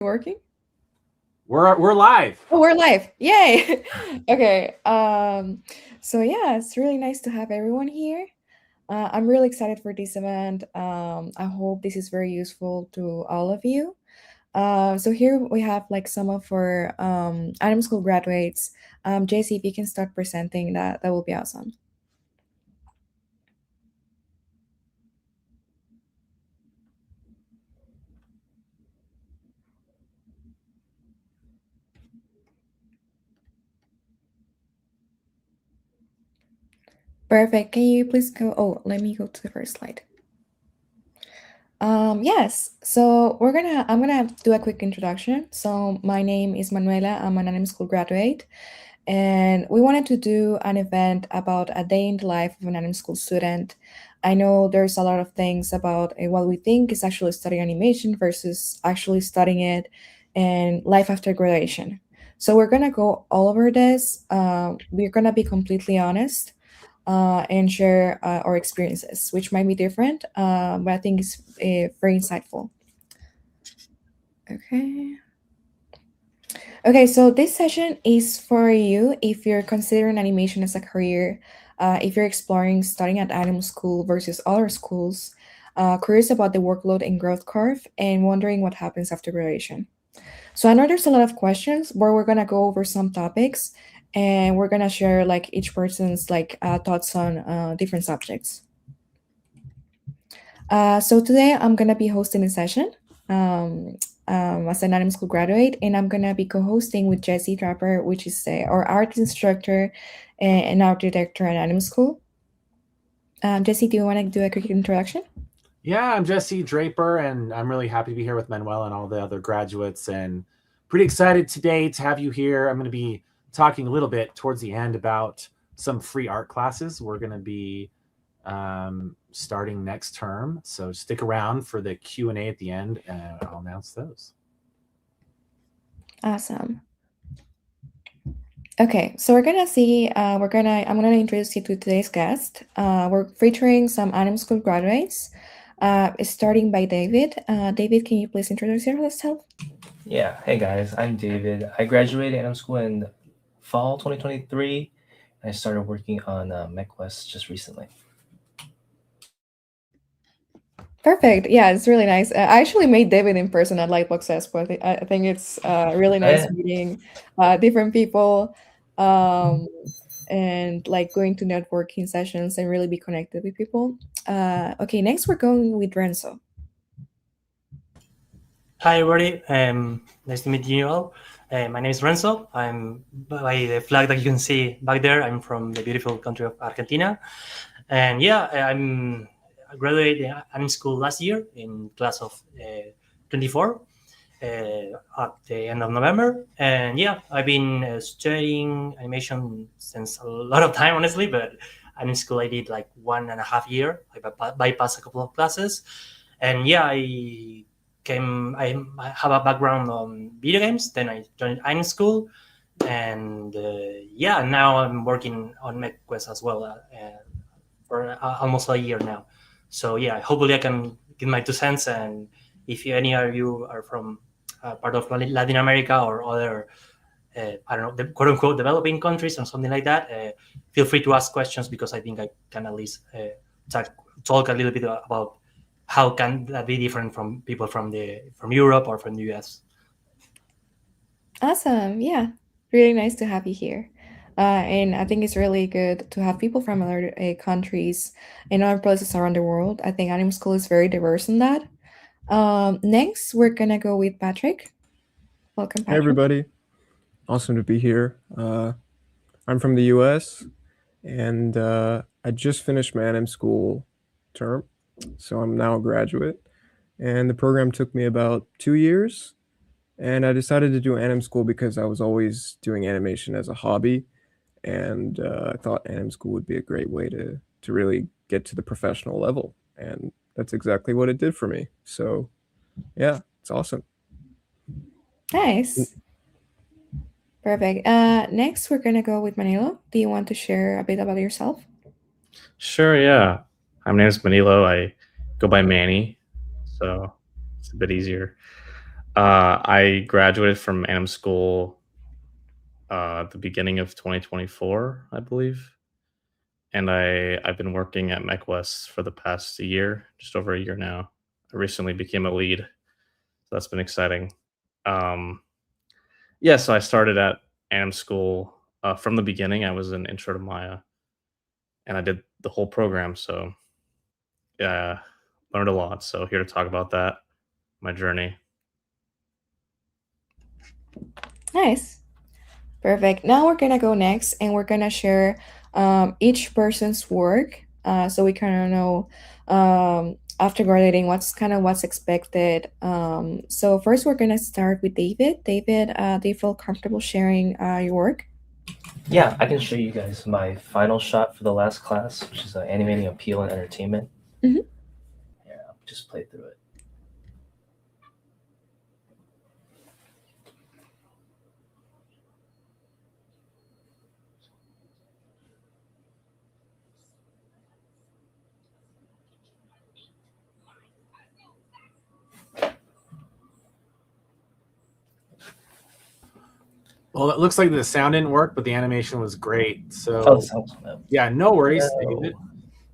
Working? We're live. Oh, we're live. Yay. Okay. So yeah, it's really nice to have everyone here. I'm really excited for this event. I hope this is very useful to all of you. So here we have like some of our AnimSchool graduates. JC, if you can start presenting that, that will be awesome. Perfect. Can you please go? Oh, let me go to the first slide. Yes, so I'm gonna do a quick introduction. So my name is Manuela. I'm an AnimSchool graduate, and we wanted to do an event about a day in the life of an AnimSchool student. I know there's a lot of things about what we think is actually studying animation versus actually studying it, and life after graduation. So we're gonna go all over this. We're gonna be completely honest and share our experiences, which might be different, but I think it's very insightful. Okay. Okay, so this session is for you if you're considering animation as a career, if you're exploring studying at Anim School versus other schools, curious about the workload and growth curve, and wondering what happens after graduation. So I know there's a lot of questions, but we're gonna go over some topics, and we're gonna share like each person's like thoughts on different subjects. So today I'm gonna be hosting a session as an AnimSchool graduate, and I'm gonna be co-hosting with Jesse Draper, which is our art instructor and art director at AnimSchool. Jesse, do you want to do a quick introduction? Yeah, I'm Jesse Draper, and I'm really happy to be here with Manuela and all the other graduates, and pretty excited today to have you here. I'm going to be talking a little bit towards the end about some free art classes we're going to be starting next term. So stick around for the Q&A at the end, and I'll announce those. Awesome. Okay, so I'm gonna introduce you to today's guest. We're featuring some AnimSchool graduates, starting by David. David, can you please introduce yourself? Yeah, hey guys, I'm David. I graduated AnimSchool in fall 2023. I started working on MechQuest just recently. Perfect. Yeah, it's really nice. I actually met David in person at Lightbox Expo. I think it's really nice Yeah. meeting different people and like going to networking sessions and really be connected with people. Okay, next we're going with Renzo. Hi, everybody. Nice to meet you all. My name is Renzo. I'm by the flag that you can see back there. I'm from the beautiful country of Argentina. And yeah, I graduated in school last year in class of 24 at the end of November. And yeah, I've been studying animation since a lot of time, honestly, but in school I did like 1.5 years. I bypassed a couple of classes. And yeah, I have a background on video games. Then I joined AnimSchool, and yeah, now I'm working on MechQuest as well for almost a year now. So yeah, hopefully I can give my 2 cents. And if any of you are from part of Latin America or other, I don't know, the quote unquote developing countries or something like that, feel free to ask questions because I think I can at least talk a little bit about how can that be different from people from Europe or from the US. Awesome. Yeah, really nice to have you here. And I think it's really good to have people from other countries and other places around the world. I think Anim School is very diverse in that. Next, we're gonna go with Patrick. Welcome, Patrick. Hey, everybody. Awesome to be here. I'm from the US, and I just finished my AnimSchool term, so I'm now a graduate. And the program took me about 2 years, and I decided to do AnimSchool because I was always doing animation as a hobby, and I thought AnimSchool would be a great way to really get to the professional level, and that's exactly what it did for me. So, yeah, it's awesome. Nice. Perfect. Next, we're gonna go with Manilo. Do you want to share a bit about yourself? Sure, yeah. My name is Manilo. I go by Manny, so it's a bit easier. I graduated from AnimSchool at the beginning of 2024, I believe. And I've been working at MechWest for the past year, just over a year now. I recently became a lead. So that's been exciting. Yeah, so I started at AnimSchool from the beginning. I was an intro to Maya, and I did the whole program. So yeah, learned a lot. So here to talk about that, my journey. Nice. Perfect. Now we're gonna go next, and we're gonna share each person's work, so we kind of know after graduating what's expected. So first, we're gonna start with David. David, do you feel comfortable sharing your work? Yeah, I can show you guys my final shot for the last class, which is animating appeal and entertainment. Mhm. Yeah, I'll just play through it. Well, it looks like the sound didn't work, but the animation was great. So Oh, sounds yeah, no worries, No.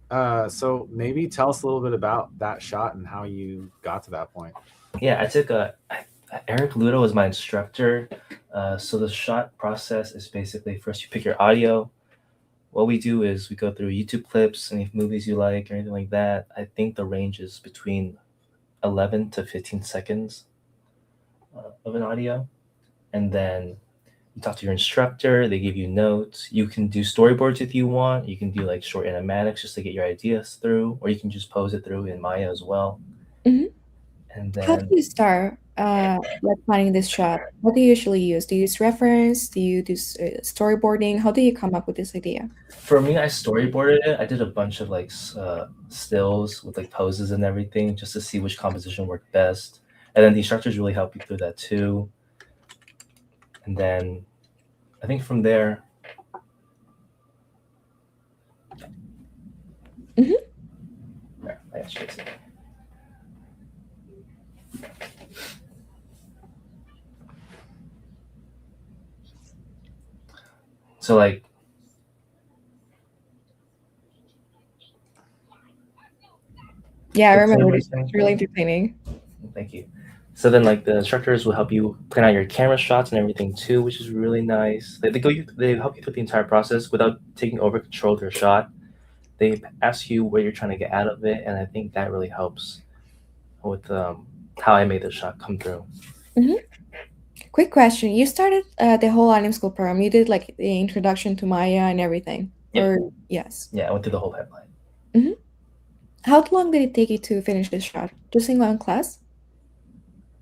David. So maybe tell us a little bit about that shot and how you got to that point. Yeah, I took Eric Ludo was my instructor. So the shot process is basically first you pick your audio. What we do is we go through YouTube clips, any movies you like, or anything like that. I think the range is between 11 to 15 seconds of an audio. And then you talk to your instructor, they give you notes. You can do storyboards if you want. You can do like short animatics just to get your ideas through, or you can just pose it through in Maya as well. Mhm. And How do then you start like planning this shot? What do you usually use? Do you use reference? Do you do storyboarding? How do you come up with this idea? for me, I storyboarded it. I did a bunch of like stills with like poses and everything just to see which composition worked best. And then the instructors really help you through that too. And then I think from there, Mhm. yeah, I actually see. So like Yeah, I the remember camera this. thing. It's really entertaining. Thank you. So then, like the instructors will help you plan out your camera shots and everything too, which is really nice. They help you through the entire process without taking over control of your shot. They ask you what you're trying to get out of it, and I think that really helps with how I made the shot come through. Quick question. You started the whole AnimSchool program. You did like the introduction to Maya and everything. Yep. Or yes. Yeah, I went through the whole pipeline. How long did it take you to finish this shot? Just in one class?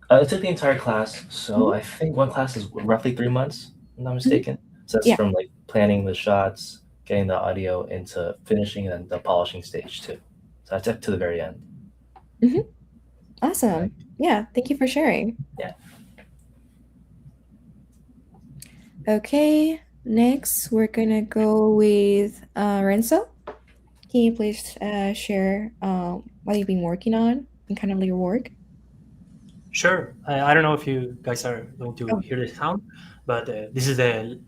It took the entire class, so I think one class is roughly 3 months, if I'm not mistaken. So that's Yeah. from like planning the shots, getting the audio into finishing, and the polishing stage too. So that's up to the very end. Awesome. Yeah, thank you for sharing. Yeah. Okay, next we're gonna go with Renzo. Can you please share what you've been working on and kind of your work? Sure. I don't know if you guys are going to Oh. hear the sound, but this is the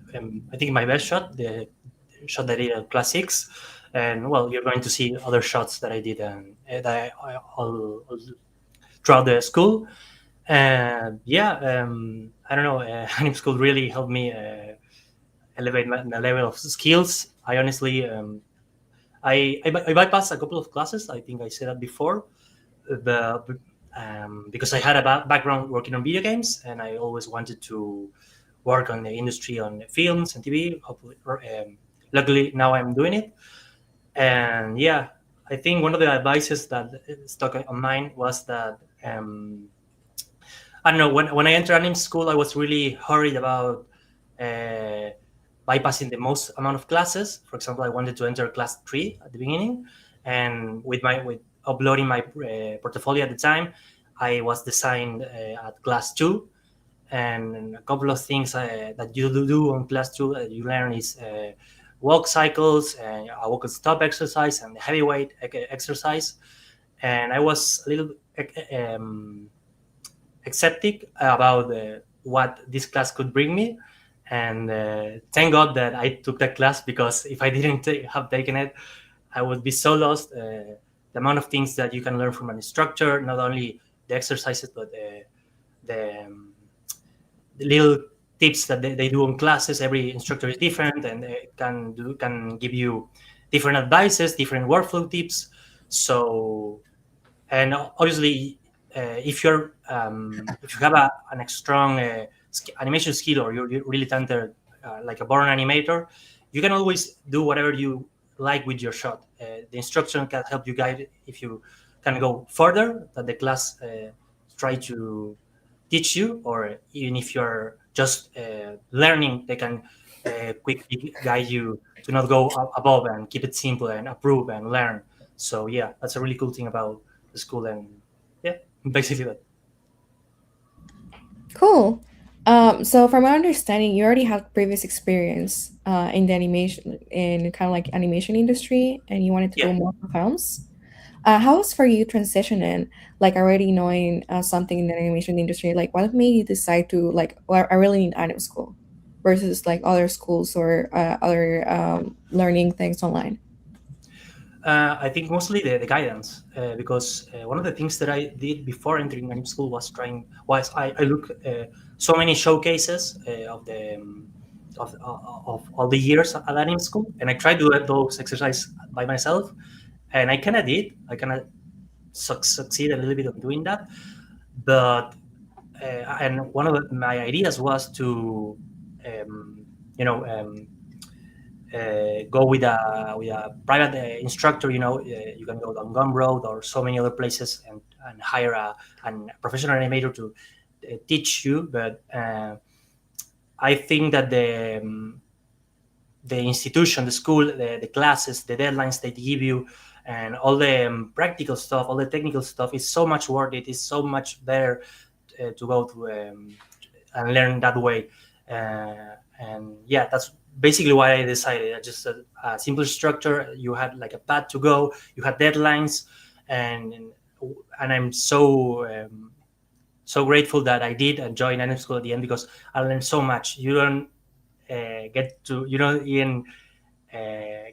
I think my best shot, the shot that I did at class 6, and well, you're going to see other shots that I did and that all throughout the school. And yeah, I don't know. AnimSchool really helped me elevate my level of skills. I honestly, I bypassed a couple of classes. I think I said that before, but because I had a background working on video games, and I always wanted to work on the industry, on films and TV. Hopefully, luckily now I'm doing it. And yeah, I think one of the advices that stuck on mine was that I don't know, when I entered AnimSchool, I was really hurried about bypassing the most amount of classes. For example, I wanted to enter class 3 at the beginning, and with uploading my portfolio at the time, I was assigned at class 2. And a couple of things that you do on class 2 that you learn is walk cycles, and a walk and stop exercise, and heavyweight exercise. And I was a little skeptic about what this class could bring me. And thank God that I took that class, because if I didn't have taken it, I would be so lost. The amount of things that you can learn from an instructor, not only the exercises, but the little tips that they do on classes. Every instructor is different, and they can give you different advices, different workflow tips. So, and obviously, if you have a strong animation skill, or you're really talented, like a born animator, you can always do whatever you like with your shot. The instruction can help you guide if you can go further that the class try to teach you, or even if you're just learning, they can quickly guide you to not go above and keep it simple and approve and learn. So yeah, that's a really cool thing about the school, and yeah, basically that. Cool. So from my understanding, you already have previous experience in the animation, in kind of like animation industry, and you wanted to go Yeah. more for films. How was for you transitioning, like already knowing something in the animation industry? Like, what made you decide to like, well, I really need anim school versus like other schools or other learning things online? I think mostly the guidance, because one of the things that I did before entering anim school was I look so many showcases of all the years at anim school, and I tried to do those exercises by myself, and I kind of did. I kind of succeed a little bit of doing that, but and one of my ideas was to you know go with a private instructor. You can go down Gumroad or so many other places, and hire a professional animator to teach you. But I think that the institution, the school, the classes, the deadlines they give you, and all the practical stuff, all the technical stuff is so much worth it. It's so much better to go to and learn that way. And yeah, that's basically why I decided. Just a simple structure. You had like a path to go. You had deadlines, and I'm so grateful that I did join Anim School at the end, because I learned so much. You don't even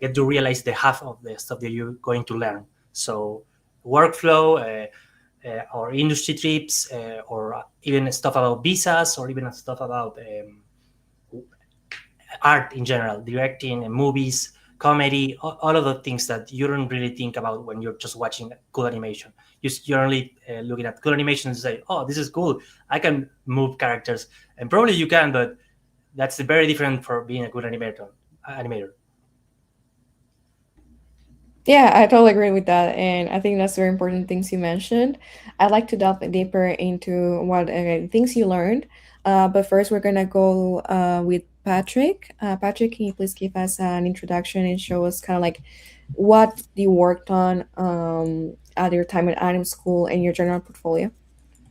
get to realize the half of the stuff that you're going to learn. So workflow, or industry trips, or even stuff about visas, or even stuff about art in general, directing and movies, comedy, all of the things that you don't really think about when you're just watching cool animation. You're only looking at cool animation and say, oh, this is cool. I can move characters. And probably you can, but that's very different for being a good animator. Yeah, I totally agree with that, and I think that's very important things you mentioned. I'd like to delve deeper into what things you learned, but first we're gonna go with Patrick. Patrick, can you please give us an introduction and show us kind of like what you worked on at your time at Anim School and your general portfolio?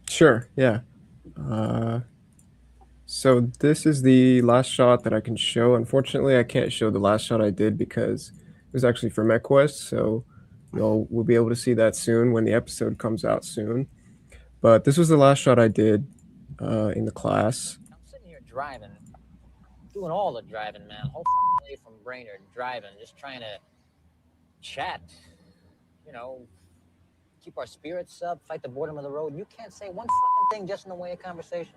Sure, yeah. So this is the last shot that I can show. Unfortunately, I can't show the last shot I did because it was actually for MechQuest, so we'll be able to see that soon when the episode comes out soon. But this was the last shot I did in the class. I'm sitting here driving, doing all the driving, man, whole fucking way from Brainerd, driving, just trying to chat, keep our spirits up, fight the boredom of the road. You can't say one fucking thing just in the way of conversation.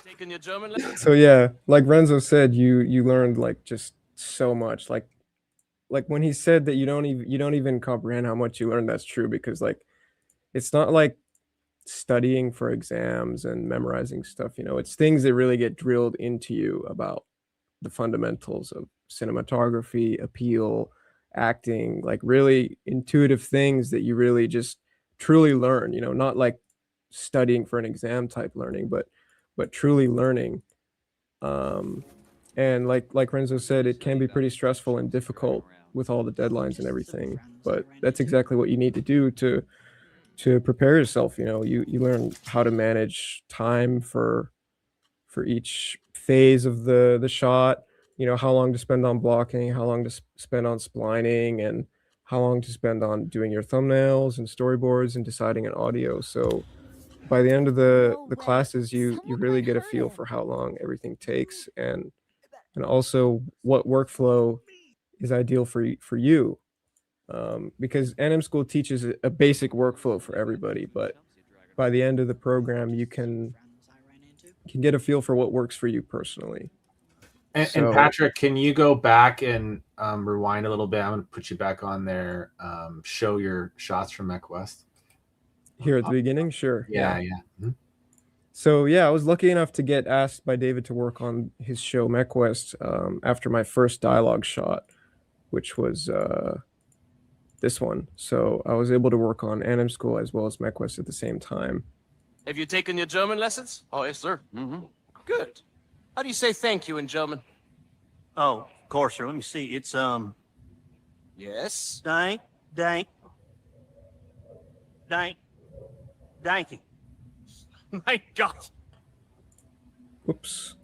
Taking your German lesson? So yeah, like Renzo said, you learned like just so much. Like when he said that you don't even comprehend how much you learned, that's true, because like it's not like studying for exams and memorizing stuff, it's things that really get drilled into you about the fundamentals of cinematography, appeal, acting, like really intuitive things that you really just truly learn, not like studying for an exam type learning, but truly learning. And like Renzo said, it can be pretty stressful and difficult with all the deadlines and everything, but that's exactly what you need to do to prepare yourself. You learn how to manage time for each phase of the shot, how long to spend on blocking, how long to spend on splining, and how long to spend on doing your thumbnails and storyboards and deciding an audio. So by the end of the classes, you really get a feel for how long everything takes, and also what workflow is ideal for you. Because AnimSchool teaches a basic workflow for everybody, but by the end of the program, you can get a feel for what works for you personally. And Patrick, can you go back and rewind a little bit? I'm going to put you back on there. Show your shots from MechWest. Here at the beginning? Sure. Yeah. Mm-hmm. So yeah, I was lucky enough to get asked by David to work on his show MechWest after my first dialogue shot, which was this one. So I was able to work on AnimSchool as well as MechWest at the same time. Have you taken your German lessons? Oh, yes, sir. Mm-hmm. Good. How do you say thank you in German? Oh, of course, sir. Let me see. It's, Yes. dank, danky. My God. Whoops.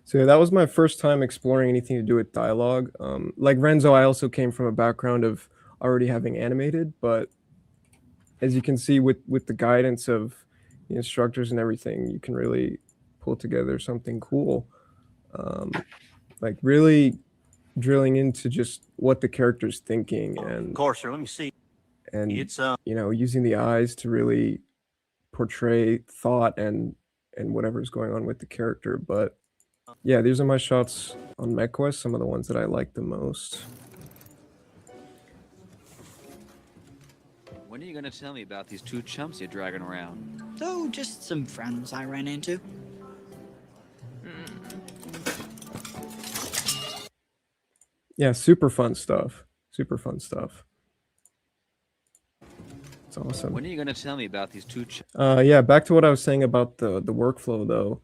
So yeah, that was my first time exploring anything to do with dialogue. Like Renzo, I also came from a background of already having animated, but as you can see with the guidance of the instructors and everything, you can really pull together something cool. Like really drilling into just what the character's thinking, and Of course, sir. Let me see. and It's, you know, using the eyes to really portray thought and whatever's going on with the character. But yeah, these are my shots on MechWest, some of the ones that I like the most. When are you going to tell me about these two chumps you're dragging around? Oh, just some friends I ran into. Yeah, super fun stuff. Super fun stuff. It's awesome. When are you going to tell me about these two chumps? Yeah, back to what I was saying about the workflow though.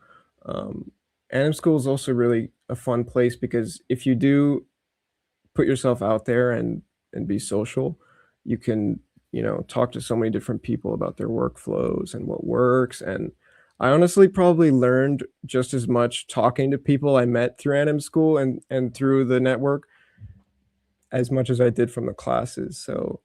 AnimSchool is also really a fun place because if you do put yourself out there and be social, you can, you know, talk to so many different people about their workflows and what works. And I honestly probably learned just as much talking to people I met through AnimSchool and through the network as much as I did from the classes. So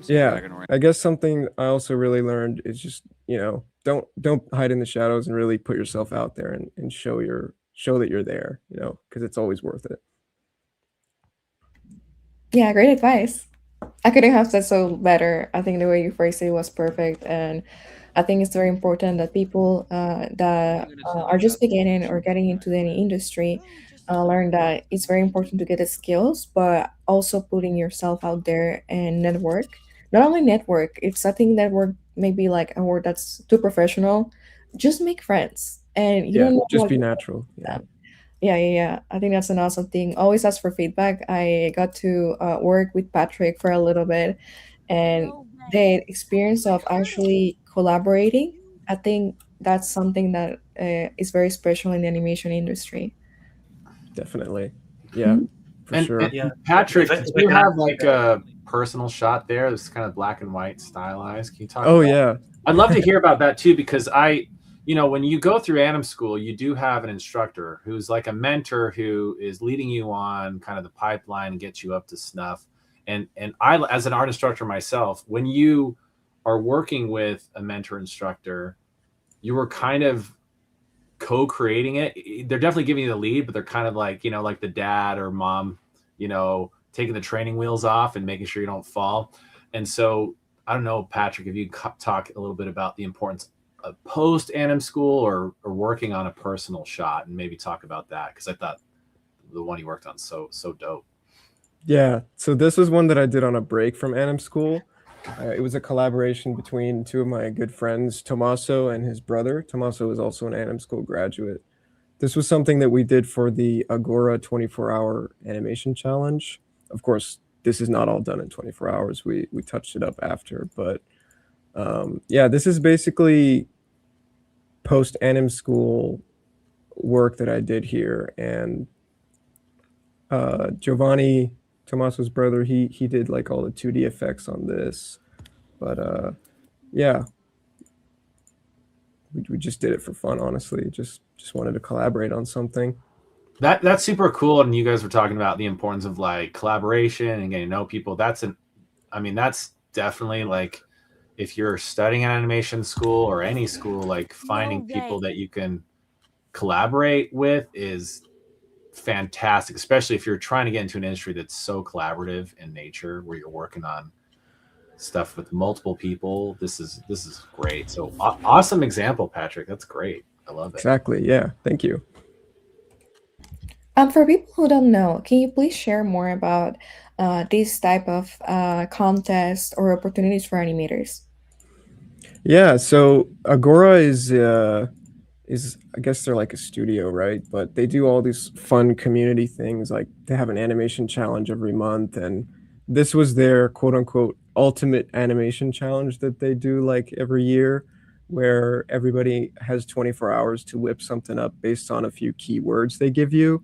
yeah, I guess something I also really learned is just, you know, don't hide in the shadows and really put yourself out there and show that you're there, you know, because it's always worth it. Yeah, great advice. I couldn't have said so better. I think the way you phrased it was perfect, and I think it's very important that people that are just beginning or getting into any industry learn that it's very important to get the skills, but also putting yourself out there and network. Not only network, if I think network maybe like a word that's too professional, just make friends, and you Yeah, don't know just what be you natural. Yeah. yeah. I think that's an awesome thing. Always ask for feedback. I got to work with Patrick for a little bit, and the experience of actually collaborating, I think that's something that is very special in the animation industry. Definitely. Yeah, for sure. And Yeah. Patrick, If I do you can have ask like you a personal shot there that's kind of black and white stylized? Can you talk Oh about yeah. I'd love to hear about that too, because when you go through AnimSchool, you do have an instructor who's like a mentor who is leading you on kind of the pipeline and gets you up to snuff. And I, as an art instructor myself, when you are working with a mentor instructor, you were kind of co-creating it. They're definitely giving you the lead, but they're kind of like, like the dad or mom, taking the training wheels off and making sure you don't fall. And so I don't know, Patrick, if you talk a little bit about the importance of post AnimSchool or working on a personal shot, and maybe talk about that, because I thought the one you worked on so dope. Yeah, so this was one that I did on a break from AnimSchool. It was a collaboration between two of my good friends, Tommaso and his brother. Tommaso is also an AnimSchool graduate. This was something that we did for the Agora 24-hour animation challenge. Of course, this is not all done in 24 hours. We touched it up after, but yeah, this is basically post AnimSchool work that I did here. And Giovanni, Tommaso's brother, he did like all the 2D effects on this. But yeah, we just did it for fun, honestly. Just wanted to collaborate on something. That's super cool. And you guys were talking about the importance of like collaboration and getting to know people. That's definitely like, if you're studying an animation school or any school, like finding people that you can collaborate with is fantastic, especially if you're trying to get into an industry that's so collaborative in nature, where you're working on stuff with multiple people. This is great. So awesome example, Patrick. That's great. I love it. Exactly. Yeah. Thank you. For people who don't know, can you please share more about this type of contest or opportunities for animators? Yeah. So Agora is I guess they're like a studio, right? But they do all these fun community things. Like they have an animation challenge every month, and this was their quote unquote ultimate animation challenge that they do like every year, where everybody has 24 hours to whip something up based on a few keywords they give you.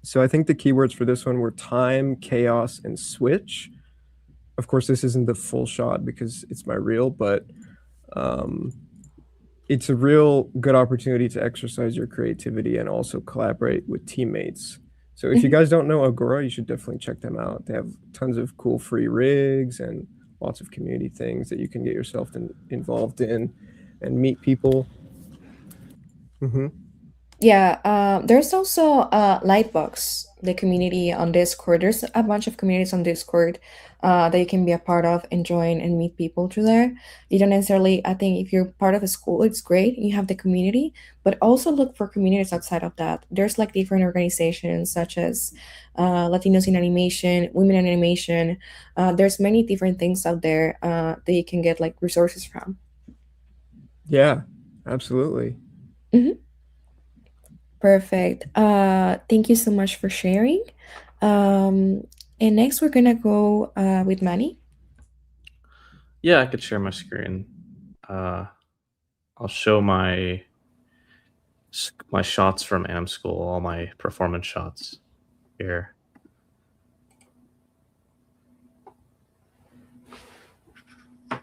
So I think the keywords for this one were time, chaos, and switch. Of course, this isn't the full shot because it's my reel, but it's a real good opportunity to exercise your creativity and also collaborate with teammates. So if you guys don't know Agora, you should definitely check them out. They have tons of cool free rigs and lots of community things that you can get yourself involved in and meet people. Yeah, there's also Lightbox, the community on Discord. There's a bunch of communities on Discord that you can be a part of and join and meet people through there. You don't necessarily, I think if you're part of a school, it's great. You have the community, but also look for communities outside of that. There's like different organizations such as Latinos in Animation, Women in Animation. There's many different things out there that you can get like resources from. Yeah, absolutely. Perfect. Thank you so much for sharing. And next, we're gonna go with Manny. Yeah, I could share my screen. I'll show my shots from AnimSchool, all my performance shots here. I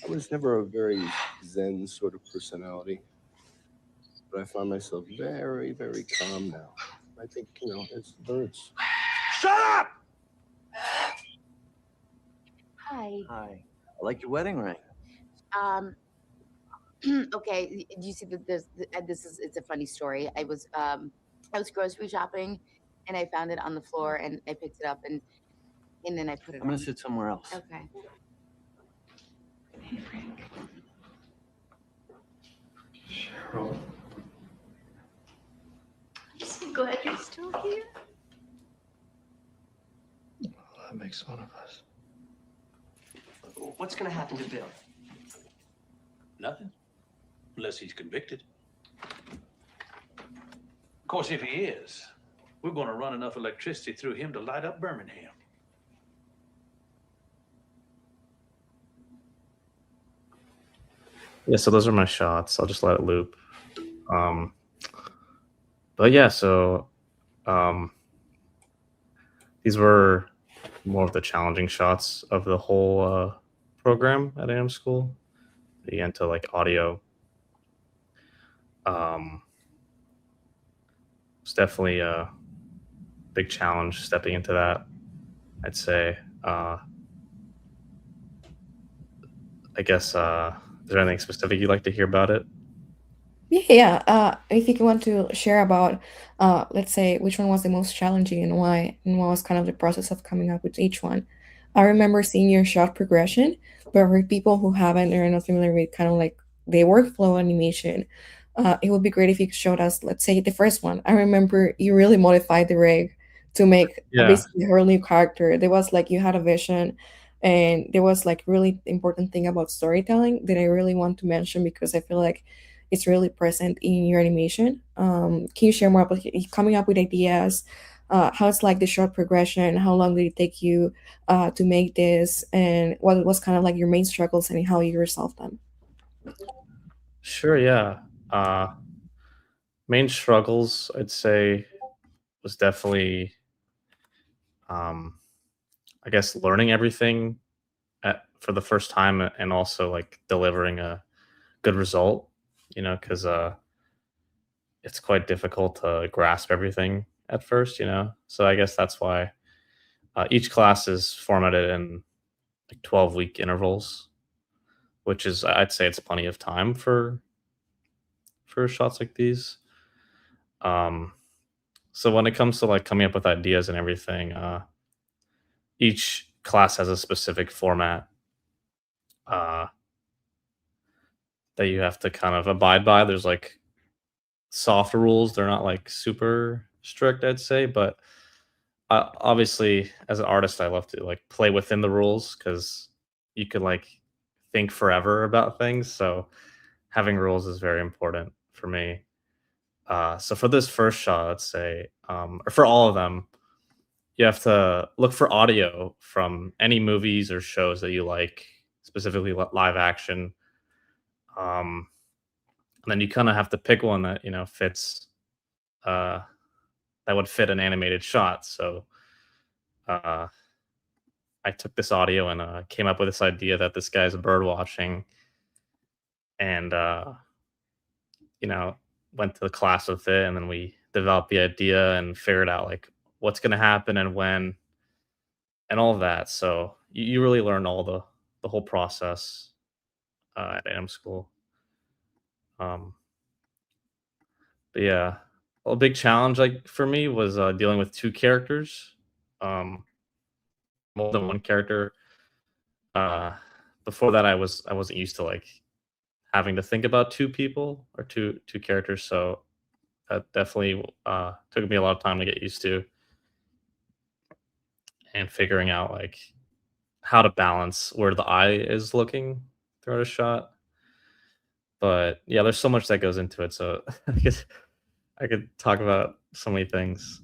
was never a very zen sort of personality, but I find myself very, very calm now. I think, it's the birds. Shut up! Hi. Hi. I like your wedding ring. Okay. Do you see that it's a funny story. I was grocery shopping and I found it on the floor and I picked it up and then I put it I'm gonna sit somewhere else. Okay. Hey, Frank. Cheryl. I'm so glad you're still here. That makes one of us. What's gonna happen to Bill? Nothing. Unless he's convicted. Of course, if he is, we're gonna run enough electricity through him to light up Birmingham. Yeah, so those are my shots. I'll just let it loop. But yeah, so these were more of the challenging shots of the whole program at AnimSchool. The into like audio. It's definitely a big challenge stepping into that, I'd say. I guess, is there anything specific you'd like to hear about it? Yeah. If you want to share about, let's say, which one was the most challenging and why, and what was kind of the process of coming up with each one. I remember seeing your shot progression, but for people who haven't or are not familiar with kind of like the workflow animation, it would be great if you showed us, let's say, the first one. I remember you really modified the rig to make basically a whole new character. There was like you had a vision, and there was like really important thing about storytelling that I really want to mention because I feel like it's really present in your animation. Can you share more about coming up with ideas? How it's like the short progression? How long did it take you to make this? And what was kind of like your main struggles and how you resolved them? Sure, yeah. Main struggles, I'd say, was definitely, I guess, learning everything for the first time and also like delivering a good result, because it's quite difficult to grasp everything at first, So I guess that's why each class is formatted in like 12-week intervals, which is, I'd say, it's plenty of time for shots like these. So when it comes to like coming up with ideas and everything, each class has a specific format that you have to kind of abide by. There's like soft rules. They're not like super strict, I'd say, but obviously as an artist, I love to like play within the rules because you could like think forever about things. So having rules is very important for me. So for this first shot, let's say, or for all of them, you have to look for audio from any movies or shows that you like, specifically live action. And then you kind of have to pick one that fits, that would fit an animated shot. So I took this audio and came up with this idea that this guy's bird watching, and went to the class with it, and then we developed the idea and figured out like what's going to happen and when, and all of that. So you really learn all the whole process at AnimSchool. But yeah, a big challenge like for me was dealing with two characters, more than one character. Before that, I wasn't used to like having to think about two people or two characters, so that definitely took me a lot of time to get used to, and figuring out like how to balance where the eye is looking throughout a shot. But yeah, there's so much that goes into it, so I could talk about so many things.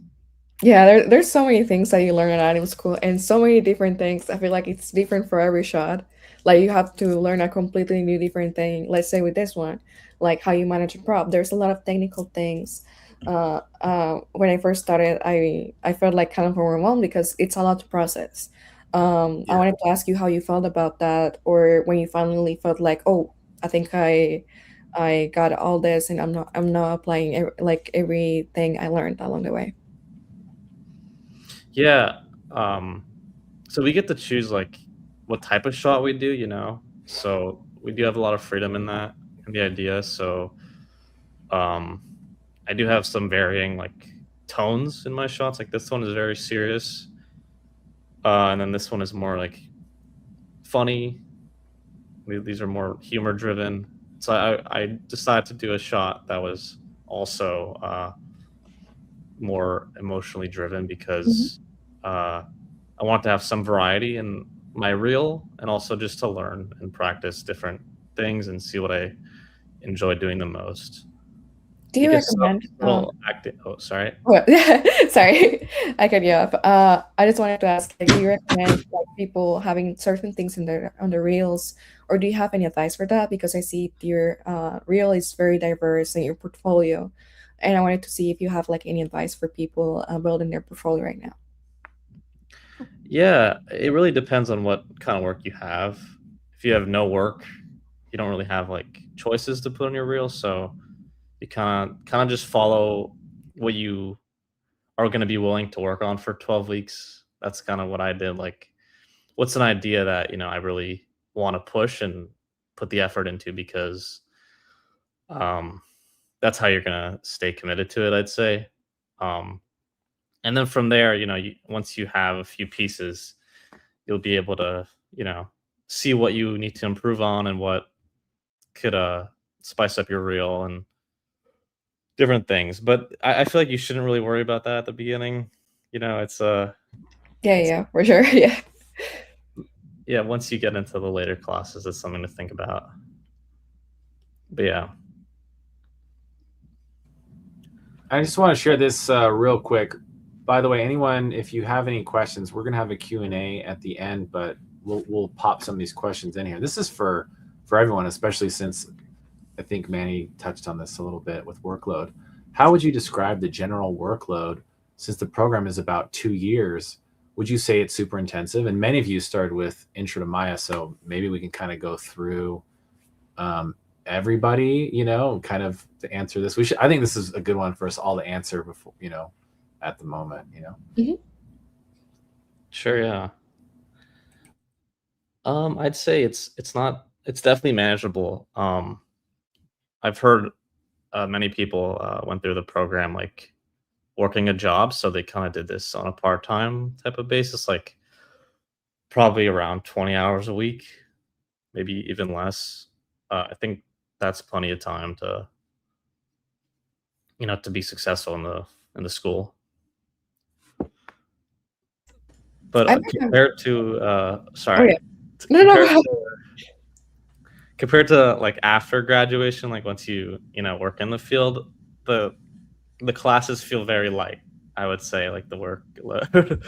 Yeah, there's so many things that you learn at anim school, and so many different things. I feel like it's different for every shot. Like you have to learn a completely new different thing. Let's say with this one, like how you manage a prop. There's a lot of technical things. When I first started, I felt like kind of overwhelmed because it's a lot to process. I wanted to ask you how you felt about that, or when you finally felt like, oh, I think I got all this, and I'm not applying like everything I learned along the way. Yeah. So we get to choose like what type of shot we do, So we do have a lot of freedom in that, and the idea. So I do have some varying like tones in my shots. Like this one is very serious. And then this one is more like funny. These are more humor driven. So I decided to do a shot that was also more emotionally driven because I want to have some variety in my reel, and also just to learn and practice different things and see what I enjoy doing the most. Do you recommend? Acting. Oh, sorry. Sorry, I cut you off. I just wanted to ask, like, do you recommend like people having certain things in their on the reels, or do you have any advice for that? Because I see your reel is very diverse in your portfolio, and I wanted to see if you have like any advice for people building their portfolio right now. Yeah, it really depends on what kind of work you have. If you have no work, you don't really have like choices to put on your reel, so you kind of just follow what you are going to be willing to work on for 12 weeks. That's kind of what I did. Like, what's an idea that I really want to push and put the effort into, because that's how you're going to stay committed to it, I'd say. And then from there, once you have a few pieces, you'll be able to see what you need to improve on and what could spice up your reel and different things. But I feel like you shouldn't really worry about that at the beginning. It's yeah, for sure. Yeah, once you get into the later classes, it's something to think about. But yeah, I just want to share this real quick. By the way, anyone, if you have any questions, we're gonna have a Q&A at the end, but we'll pop some of these questions in here. This is for everyone, especially since I think Manny touched on this a little bit with workload. How would you describe the general workload since the program is about 2 years? Would you say it's super intensive? And many of you started with Intro to Maya, so maybe we can kind of go through everybody, kind of to answer this. I think this is a good one for us all to answer before, at the moment, Sure, yeah. I'd say it's definitely manageable. I've heard many people went through the program like working a job, so they kind of did this on a part-time type of basis, like probably around 20 hours a week, maybe even less. I think that's plenty of time to to be successful in the school. But compared to sorry, compared to like after graduation, like once you work in the field, the classes feel very light, I would say, like the workload.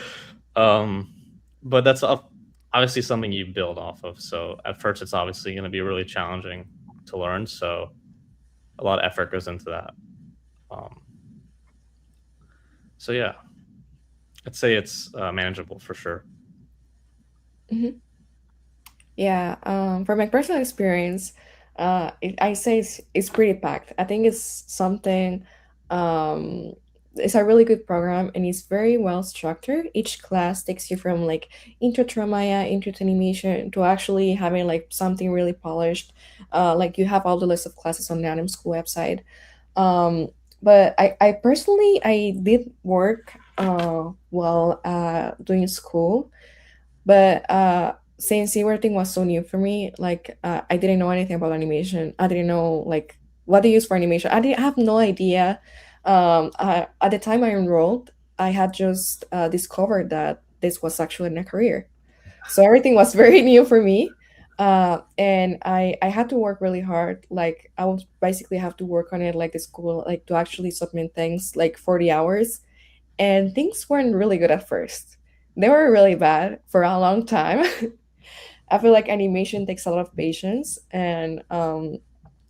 But that's obviously something you build off of. So at first, it's obviously going to be really challenging to learn. So a lot of effort goes into that. So yeah, I'd say it's manageable for sure. Mm-hmm. Yeah, from my personal experience, I say it's pretty packed. I think it's something, um, it's a really good program and it's very well structured. Each class takes you from like intro to Maya, intro to animation to actually having like something really polished. Like you have all the list of classes on the AnimSchool website. But I personally, I did work while doing school, but since everything was so new for me, like I didn't know anything about animation. I didn't know like what they use for animation. I didn't have no idea. At the time I enrolled, I had just discovered that this was actually a career. So everything was very new for me. And I had to work really hard. Like I would basically have to work on it like the school, like to actually submit things like 40 hours. And things weren't really good at first. They were really bad for a long time. I feel like animation takes a lot of patience, and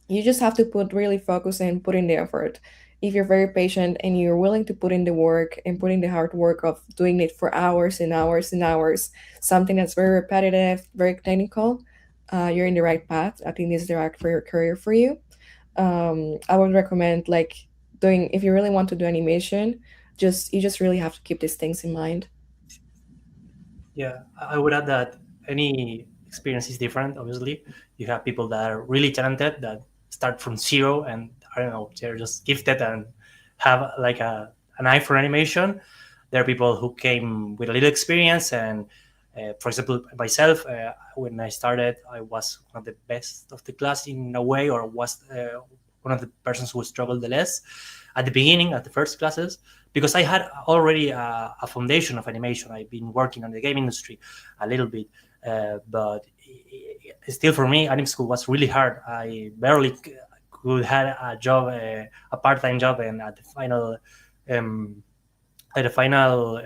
you just have to put really focus and put in the effort. If you're very patient and you're willing to put in the work and put in the hard work of doing it for hours and hours and hours, something that's very repetitive, very technical, you're in the right path. I think this is the right for your career for you. I would recommend like doing if you really want to do animation, you just really have to keep these things in mind. Yeah, I would add that any experience is different. Obviously, you have people that are really talented that start from zero, and I don't know, they're just gifted and have like an eye for animation. There are people who came with a little experience, and for example, myself, when I started, I was one of the best of the class in a way, or was one of the persons who struggled the less at the beginning, at the first classes, because I had already a foundation of animation. I've been working on the game industry a little bit, but still for me, AnimSchool was really hard. I barely could had a job, a part-time job, and um, at the final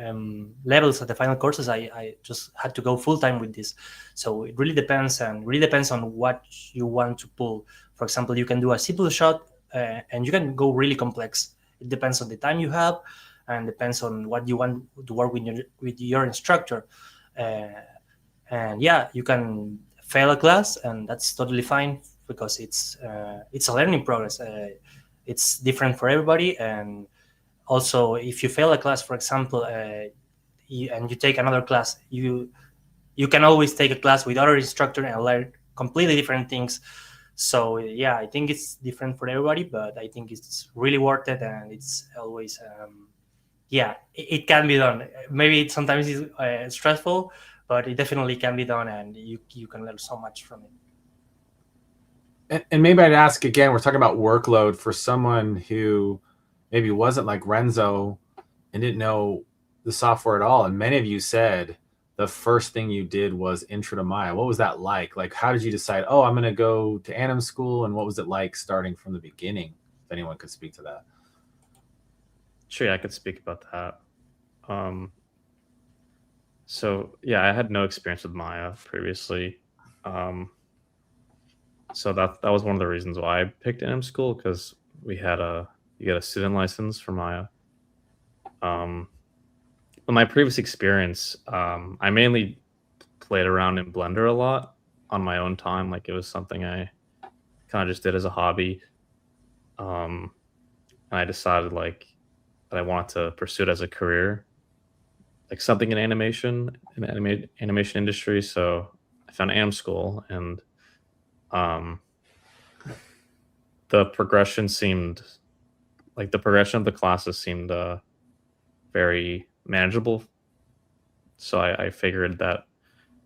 levels, at the final courses, I just had to go full-time with this. So it really depends, and really depends on what you want to pull. For example, you can do a simple shot, and you can go really complex. It depends on the time you have, and depends on what you want to work with your instructor. And yeah, you can fail a class, and that's totally fine because it's a learning progress. It's different for everybody, and also if you fail a class, for example, and you take another class, you can always take a class with other instructor and learn completely different things. So yeah, I think it's different for everybody, but I think it's really worth it, and it's always yeah, it can be done. Maybe it sometimes is stressful, but it definitely can be done, and you can learn so much from it. And maybe I'd ask again, we're talking about workload for someone who maybe wasn't like Renzo and didn't know the software at all. And many of you said the first thing you did was Intro to Maya. What was that like? Like, how did you decide, oh, I'm going to go to AnimSchool? And what was it like starting from the beginning? If anyone could speak to that. Sure, I could speak about that. So yeah, I had no experience with Maya previously. So that was one of the reasons why I picked AnimSchool, because you get a student license for Maya. In my previous experience, I mainly played around in Blender a lot on my own time. Like it was something I kind of just did as a hobby. And I decided like that I wanted to pursue it as a career, like something in animation, in the animation industry. So I found AnimSchool, and the progression seemed like the progression of the classes seemed very manageable. So I figured that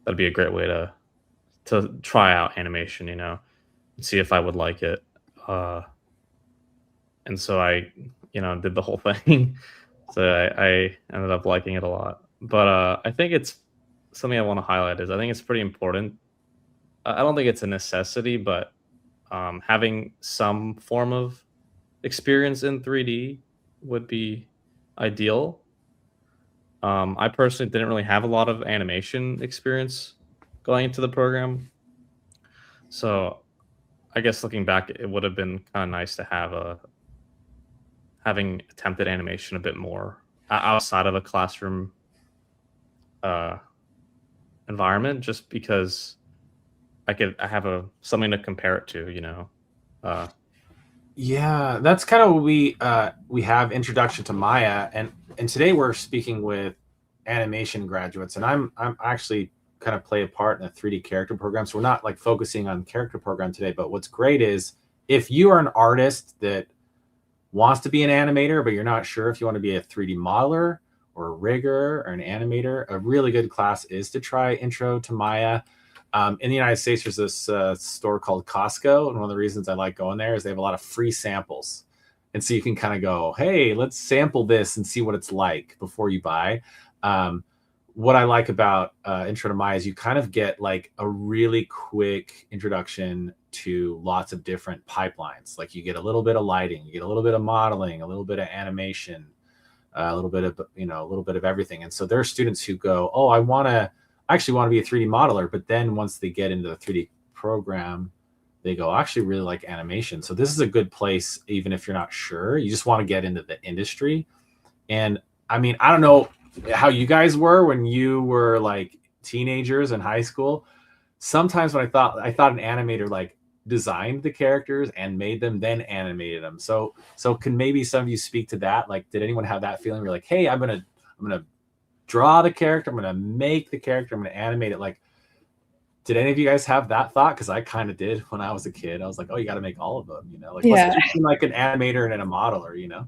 that'd be a great way to try out animation, you know, and see if I would like it. And so I, you know, did the whole thing. So I ended up liking it a lot. But I think it's something I want to highlight is I think it's pretty important. I don't think it's a necessity, but having some form of experience in 3D would be ideal. I personally didn't really have a lot of animation experience going into the program. So I guess looking back, it would have been kind of nice to have having attempted animation a bit more outside of a classroom environment, just because I have something to compare it to, you know. Yeah, that's kind of what we have Introduction to Maya, and today we're speaking with animation graduates, and I'm actually kind of play a part in the 3D character program. So we're not like focusing on character program today, but what's great is if you are an artist that wants to be an animator, but you're not sure if you want to be a 3D modeler or a rigger or an animator, a really good class is to try Intro to Maya. In the United States, there's this store called Costco, and one of the reasons I like going there is they have a lot of free samples. And so you can kind of go, hey, let's sample this and see what it's like before you buy. What I like about Intro to Maya is you kind of get like a really quick introduction to lots of different pipelines. Like you get a little bit of lighting, you get a little bit of modeling, a little bit of animation, a little bit of, you know, a little bit of everything. And so there are students who go, oh, I actually want to be a 3D modeler. But then once they get into the 3D program, they go, I actually really like animation. So this is a good place, even if you're not sure, you just want to get into the industry. And I mean, I don't know how you guys were when you were like teenagers in high school. Sometimes when I thought an animator like designed the characters and made them, then animated them. So can maybe some of you speak to that? Like, did anyone have that feeling? You're like, hey, I'm gonna draw the character, I'm gonna make the character, I'm gonna animate it. Like, did any of you guys have that thought? Because I kind of did when I was a kid. I was like, oh, you got to make all of them, you know, like Yeah. what's like an animator and a modeler, you know?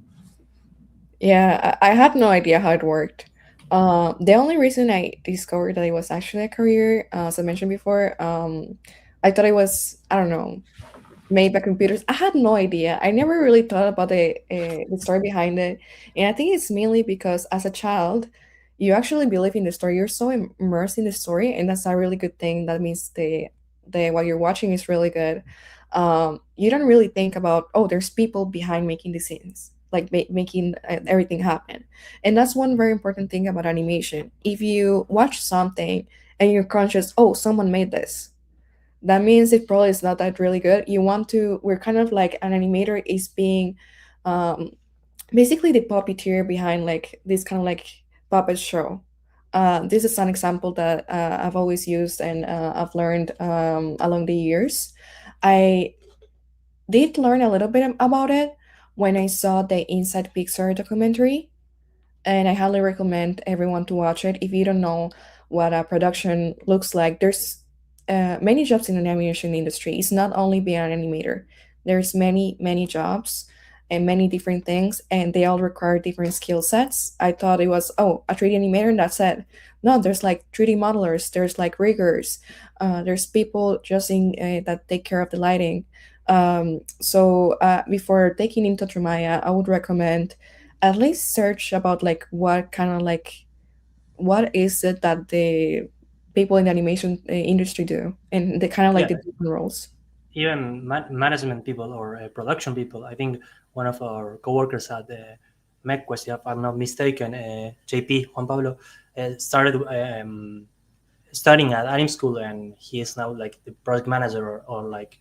Yeah, I had no idea how it worked. The only reason I discovered that it was actually a career, as I mentioned before, I thought it was, I don't know, made by computers. I had no idea. I never really thought about the story behind it. And I think it's mainly because as a child, you actually believe in the story. You're so immersed in the story, and that's a really good thing. That means the what you're watching is really good. You don't really think about, oh, there's people behind making the scenes, like making everything happen. And that's one very important thing about animation. If you watch something and you're conscious, oh, someone made this, that means it probably is not that really good. We're kind of like an animator is being basically the puppeteer behind like this kind of like puppet show. This is an example that I've always used and I've learned along the years. I did learn a little bit about it when I saw the Inside Pixar documentary, and I highly recommend everyone to watch it. If you don't know what a production looks like, there's many jobs in the animation industry. It's not only being an animator. There's many jobs and many different things, and they all require different skill sets. I thought it was, oh, a 3D animator and that's it. No, there's like 3D modelers, there's like riggers, there's people just that take care of the lighting. So before taking into Trumaya, I would recommend at least search about like what is it that the people in the animation industry do, and the kind of like Yeah. the different roles. Even management people or production people. I think one of our coworkers at the MechQuest, if I'm not mistaken, JP Juan Pablo, started studying at AnimSchool, and he is now like the project manager or like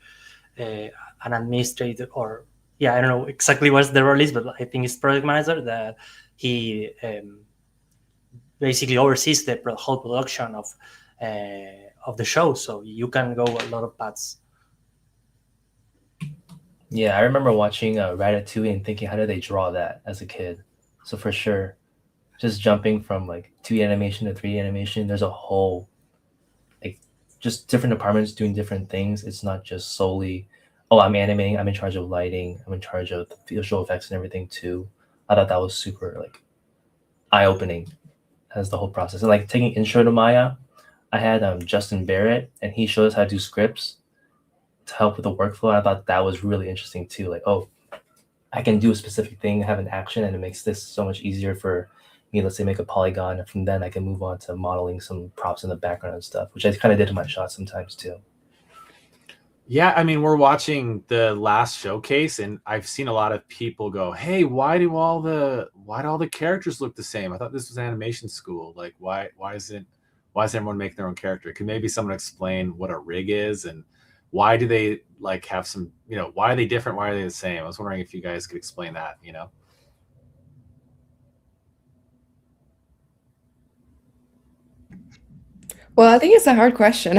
an administrator, or I don't know exactly what's the role is, but I think it's project manager, that he basically oversees the whole production of the show. So you can go a lot of paths. Yeah, I remember watching Ratatouille and thinking, how did they draw that as a kid? So for sure, just jumping from like 2D animation to 3D animation, there's a whole like just different departments doing different things. It's not just solely, oh, I'm animating, I'm in charge of lighting, I'm in charge of the visual effects and everything too. I thought that was super like eye-opening as the whole process. And like taking intro to Maya, I had Justin Barrett, and he showed us how to do scripts to help with the workflow. I thought that was really interesting too. Like, oh, I can do a specific thing, have an action, and it makes this so much easier for me. Let's say make a polygon, and from then I can move on to modeling some props in the background and stuff, which I kind of did in my shots sometimes too. Yeah, I mean, we're watching the last showcase, and I've seen a lot of people go, "Hey, why do all the characters look the same? I thought this was animation school. Like, why isn't everyone making their own character? Can maybe someone explain what a rig is and why do they like have some, why are they different? Why are they the same? I was wondering if you guys could explain that, Well, I think it's a hard question.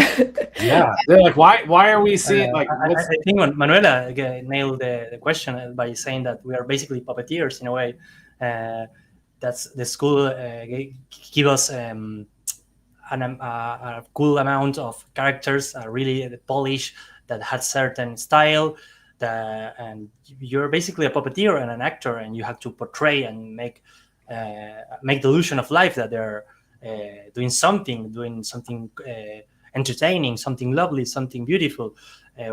Yeah, they're like, why are we seeing like? I think Manuela nailed the question by saying that we are basically puppeteers in a way. That's the school give us a cool amount of characters, really polished, that had certain style. And you're basically a puppeteer and an actor, and you have to portray and make the illusion of life that they're doing something entertaining, something lovely, something beautiful.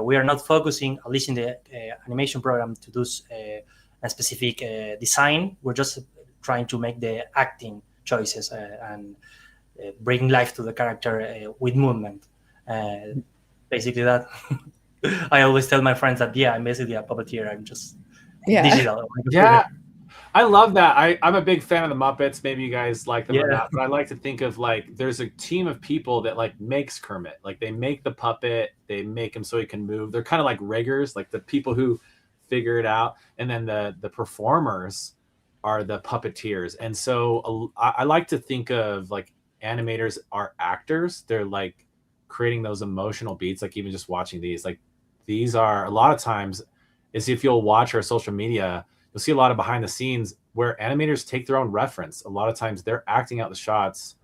We are not focusing, at least in the animation program, to do a specific design. We're just trying to make the acting choices and bring life to the character with movement. Basically that. I always tell my friends that, I'm basically a puppeteer. I'm just digital. Yeah. I love that. I'm a big fan of the Muppets. Maybe you guys like them or Yeah. not, but I like to think of like there's a team of people that like makes Kermit. Like they make the puppet, they make him so he can move. They're kind of like riggers, like the people who figure it out, and then the performers are the puppeteers. And so I like to think of like animators are actors. They're like creating those emotional beats. Like even just watching these, like these are a lot of times is if you'll watch our social media, you'll see a lot of behind the scenes where animators take their own reference. A lot of times they're acting out the shots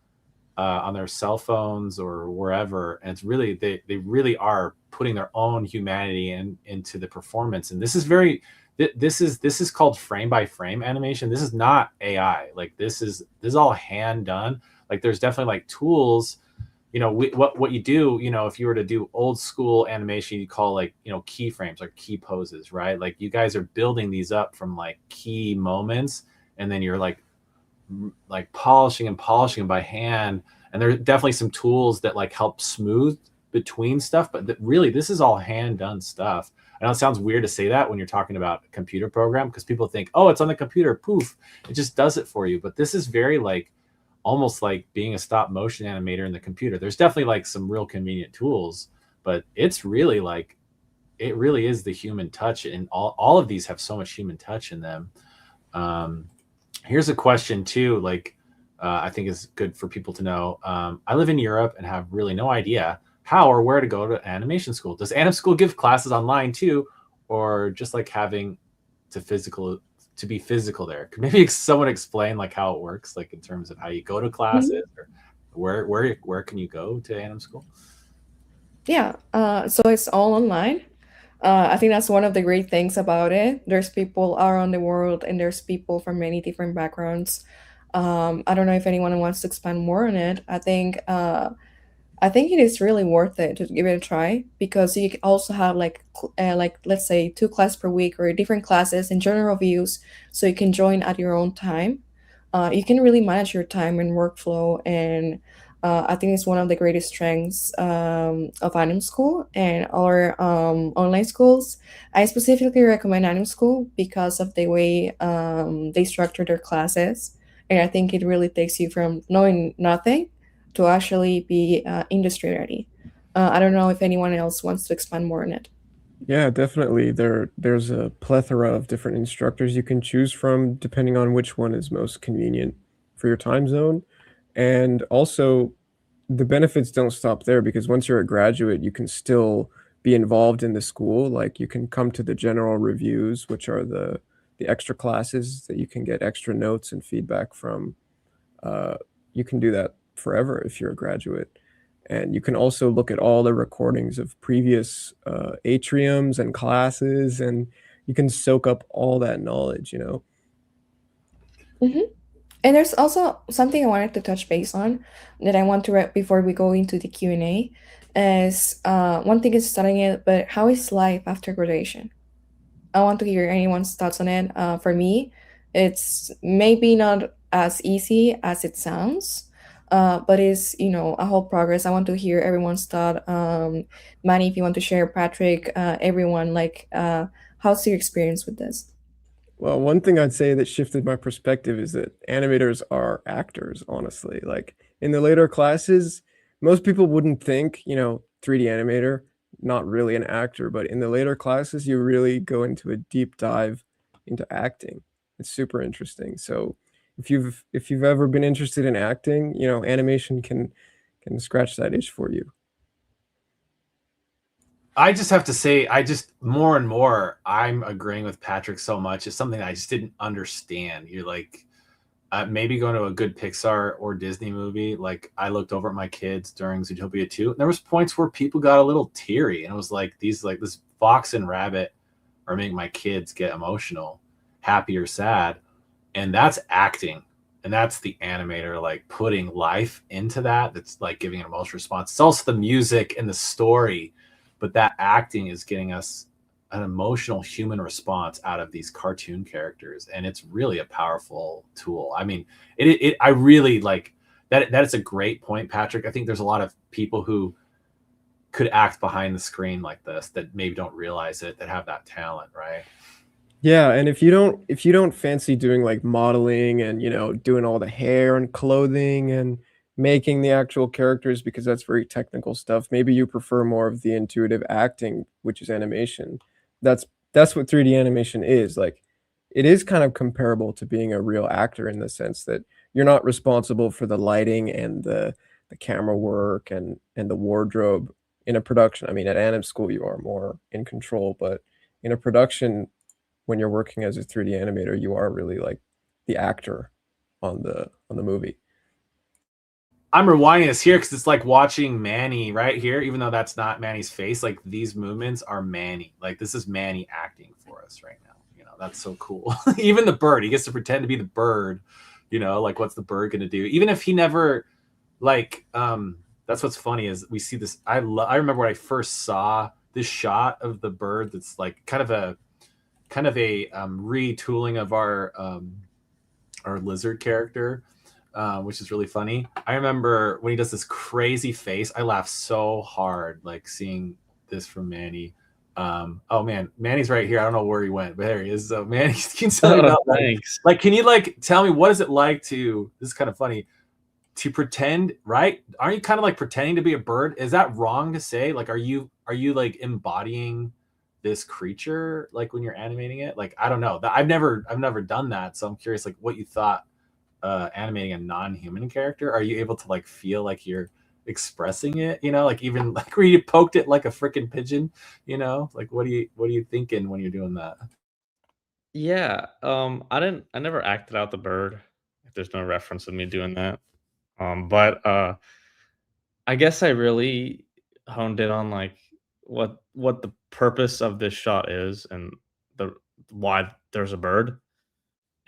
on their cell phones or wherever. And it's really, they really are putting their own humanity into the performance. And this is called frame by frame animation. This is not AI. Like this is all hand done. Like there's definitely like tools, what you do, if you were to do old school animation, you call like, keyframes or key poses, right? Like you guys are building these up from like key moments, and then you're like polishing them by hand. And there are definitely some tools that like help smooth between stuff, but really this is all hand done stuff. I know it sounds weird to say that when you're talking about a computer program, because people think, oh, it's on the computer, poof, it just does it for you. But this is very like almost like being a stop motion animator in the computer. There's definitely like some real convenient tools, but it's really like, it really is the human touch. And all of these have so much human touch in them. Here's a question too, like, I think is good for people to know. I live in Europe and have really no idea how or where to go to animation school. Does AnimSchool give classes online too, or just like having to be physical there? Could maybe someone explain like how it works, like in terms of how you go to classes, or where can you go to AnimSchool? Yeah, so it's all online. I think that's one of the great things about it. There's people around the world, and there's people from many different backgrounds. I don't know if anyone wants to expand more on it. I think it is really worth it to give it a try, because you also have like let's say 2 classes per week or different classes in general views, so you can join at your own time. You can really manage your time and workflow, and I think it's one of the greatest strengths of AnimSchool and our online schools. I specifically recommend AnimSchool because of the way they structure their classes, and I think it really takes you from knowing nothing to actually be industry ready. I don't know if anyone else wants to expand more on it. Yeah, definitely. There's a plethora of different instructors you can choose from, depending on which one is most convenient for your time zone. And also, the benefits don't stop there, because once you're a graduate, you can still be involved in the school. Like you can come to the general reviews, which are the extra classes that you can get extra notes and feedback from. You can do that forever if you're a graduate. And you can also look at all the recordings of previous atriums and classes, and you can soak up all that knowledge, you know? Mm-hmm. And there's also something I wanted to touch base on that I want to before we go into the Q&A is one thing is studying it, but how is life after graduation? I want to hear anyone's thoughts on it. For me, it's maybe not as easy as it sounds, but it's a whole progress. I want to hear everyone's thought. Manny, if you want to share, Patrick, everyone, like, how's your experience with this? Well, one thing I'd say that shifted my perspective is that animators are actors, honestly. Like in the later classes, most people wouldn't think, 3D animator, not really an actor, but in the later classes, you really go into a deep dive into acting. It's super interesting. So if you've ever been interested in acting, animation can scratch that itch for you. I just have to say, more and more, I'm agreeing with Patrick so much. It's something I just didn't understand. You're like, maybe going to a good Pixar or Disney movie. Like I looked over at my kids during Zootopia 2. And there was points where people got a little teary. And it was like, this fox and rabbit are making my kids get emotional, happy or sad. And that's acting. And that's the animator like putting life into that. That's like giving an emotional response. It's also the music and the story. But that acting is getting us an emotional human response out of these cartoon characters. And it's really a powerful tool. I mean, I really like that. That is a great point, Patrick. I think there's a lot of people who could act behind the screen like this that maybe don't realize it, that have that talent, right? Yeah, and if you don't fancy doing like modeling and, doing all the hair and clothing and making the actual characters, because that's very technical stuff, maybe you prefer more of the intuitive acting, which is animation. That's what 3D animation is. Like it is kind of comparable to being a real actor in the sense that you're not responsible for the lighting and the camera work and the wardrobe in a production. I mean, at AnimSchool you are more in control, but in a production, when you're working as a 3D animator, you are really like the actor on the movie. I'm rewinding this here because it's like watching Manny right here, even though that's not Manny's face. Like these movements are Manny. Like this is Manny acting for us right now. That's so cool. Even the bird, he gets to pretend to be the bird. Like what's the bird gonna do? Even if he never, like, that's what's funny is we see this. I remember when I first saw this shot of the bird. That's like kind of a retooling of our lizard character. Which is really funny. I remember when he does this crazy face, I laugh so hard, like seeing this from Manny. Oh man, Manny's right here. I don't know where he went, but there he is. So Manny, can you tell me about thanks. Like, can you like tell me what is it like to? This is kind of funny to pretend, right? Aren't you kind of like pretending to be a bird? Is that wrong to say? Like, are you like embodying this creature like when you're animating it? Like, I don't know. I've never done that, so I'm curious like what you thought. Animating a non-human character, are you able to like feel like you're expressing it, like even like where you poked it like a freaking pigeon, like what are you thinking when you're doing that? Yeah, I never acted out the bird. There's no reference of me doing that. But I guess I really honed in on like what the purpose of this shot is and the why there's a bird.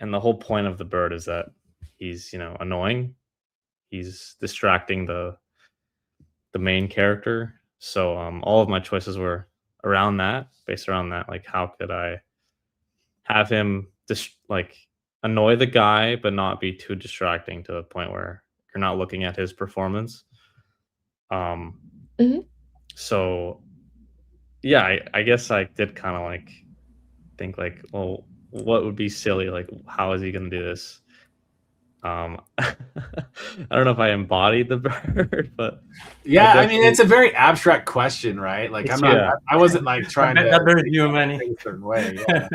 And the whole point of the bird is that he's, annoying. He's distracting the main character. So all of my choices were around that, based around that. Like, how could I have him just like annoy the guy, but not be too distracting to the point where you're not looking at his performance. So yeah, I guess I did kind of like think like, well, what would be silly? Like, how is he going to do this? I don't know if I embodied the bird, but yeah, I mean, it's a very abstract question, right? Like, I wasn't like trying to bird you, Manny. a certain way. Yeah,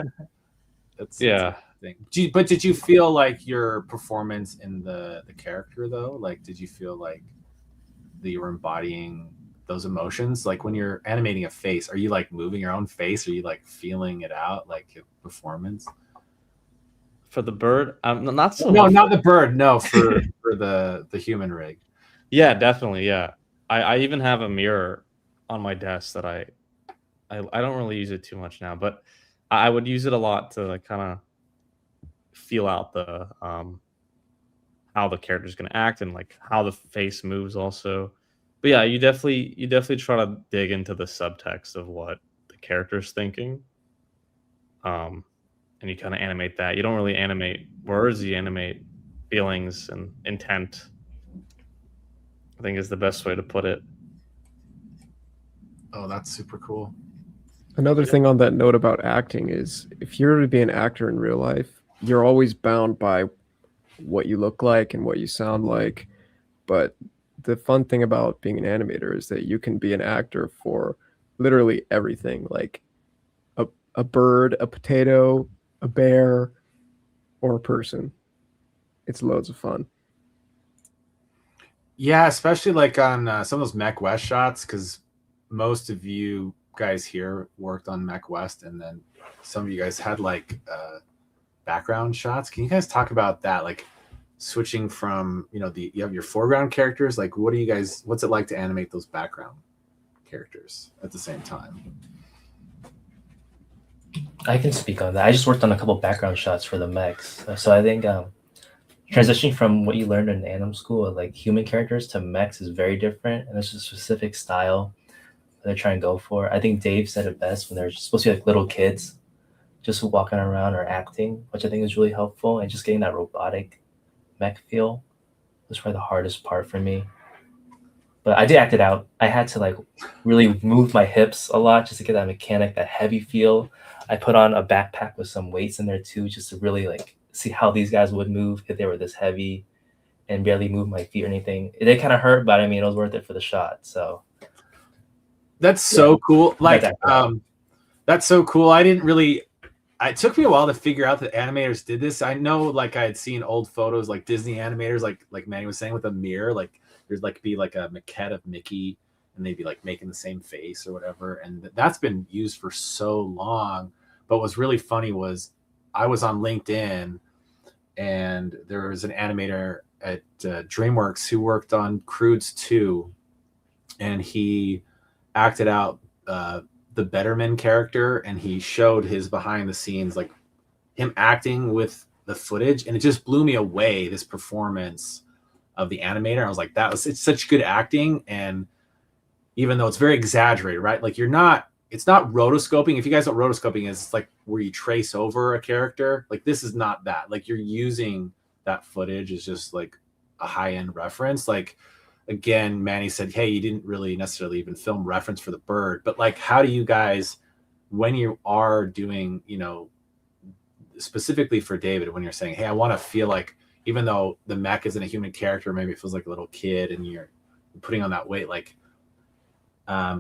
that's thing. But did you feel like your performance in the character though? Like, did you feel like that you were embodying those emotions? Like when you're animating a face, are you like moving your own face? Are you like feeling it out, like your performance? For the bird, not so No, much. not the bird. No, for the human rig. Yeah, definitely. Yeah, I even have a mirror on my desk that I don't really use it too much now, but I would use it a lot to like kind of feel out the how the character's going to act and like how the face moves also. But yeah, you definitely try to dig into the subtext of what the character's thinking. And you kind of animate that. You don't really animate words, you animate feelings and intent. I think is the best way to put it. Oh, that's super cool. Another thing on that note about acting is if you're to be an actor in real life, you're always bound by what you look like and what you sound like. But the fun thing about being an animator is that you can be an actor for literally everything, like a bird, a potato, a bear, or a person. It's loads of fun. Yeah, especially like on some of those Mech West shots, because most of you guys here worked on Mech West, and then some of you guys had like background shots. Can you guys talk about that? Like switching from, you have your foreground characters. Like, what's it like to animate those background characters at the same time? I can speak on that. I just worked on a couple background shots for the mechs. So I think transitioning from what you learned in anim school, like human characters to mechs, is very different. And there's a specific style that they're trying to go for. I think Dave said it best when they're supposed to be like little kids just walking around or acting, which I think is really helpful. And just getting that robotic mech feel was probably the hardest part for me. But I did act it out. I had to like really move my hips a lot just to get that mechanic, that heavy feel. I put on a backpack with some weights in there too, just to really like see how these guys would move if they were this heavy, and barely move my feet or anything. They kind of hurt, but I mean, it was worth it for the shot. So that's so cool. Like, that's so cool. It took me a while to figure out that animators did this. I know, like, I had seen old photos, like Disney animators, like Manny was saying, with a mirror, like there's like be like a maquette of Mickey, and they'd be like making the same face or whatever. And that's been used for so long. But what's really funny was I was on LinkedIn, and there was an animator at DreamWorks who worked on Croods 2, and he acted out the Betterman character, and he showed his behind the scenes, like him acting with the footage, and it just blew me away, this performance of the animator. I was like, it's such good acting. And even though it's very exaggerated, right? Like it's not rotoscoping. If you guys know what rotoscoping is, it's like where you trace over a character. Like this is not that. Like you're using that footage as just like a high-end reference. Like, again, Manny said, hey, you didn't really necessarily even film reference for the bird, but like, how do you guys, when you are doing, specifically for David, when you're saying, hey, I want to feel like, even though the mech isn't a human character, maybe it feels like a little kid and you're putting on that weight, like,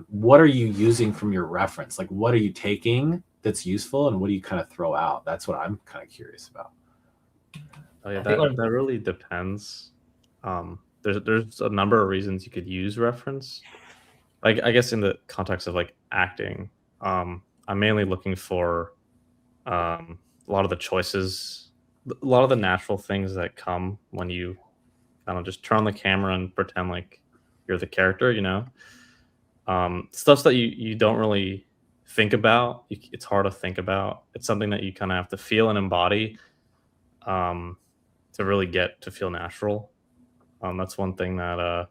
what are you using from your reference? Like, what are you taking that's useful, and what do you kind of throw out? That's what I'm kind of curious about. Oh yeah, that really depends. There's a number of reasons you could use reference. Like, I guess in the context of like acting, I'm mainly looking for a lot of the choices, a lot of the natural things that come when you kind of just turn on the camera and pretend like you're the character, stuff that you don't really think about. It's hard to think about. It's something that you kind of have to feel and embody to really get to feel natural. That's one thing that I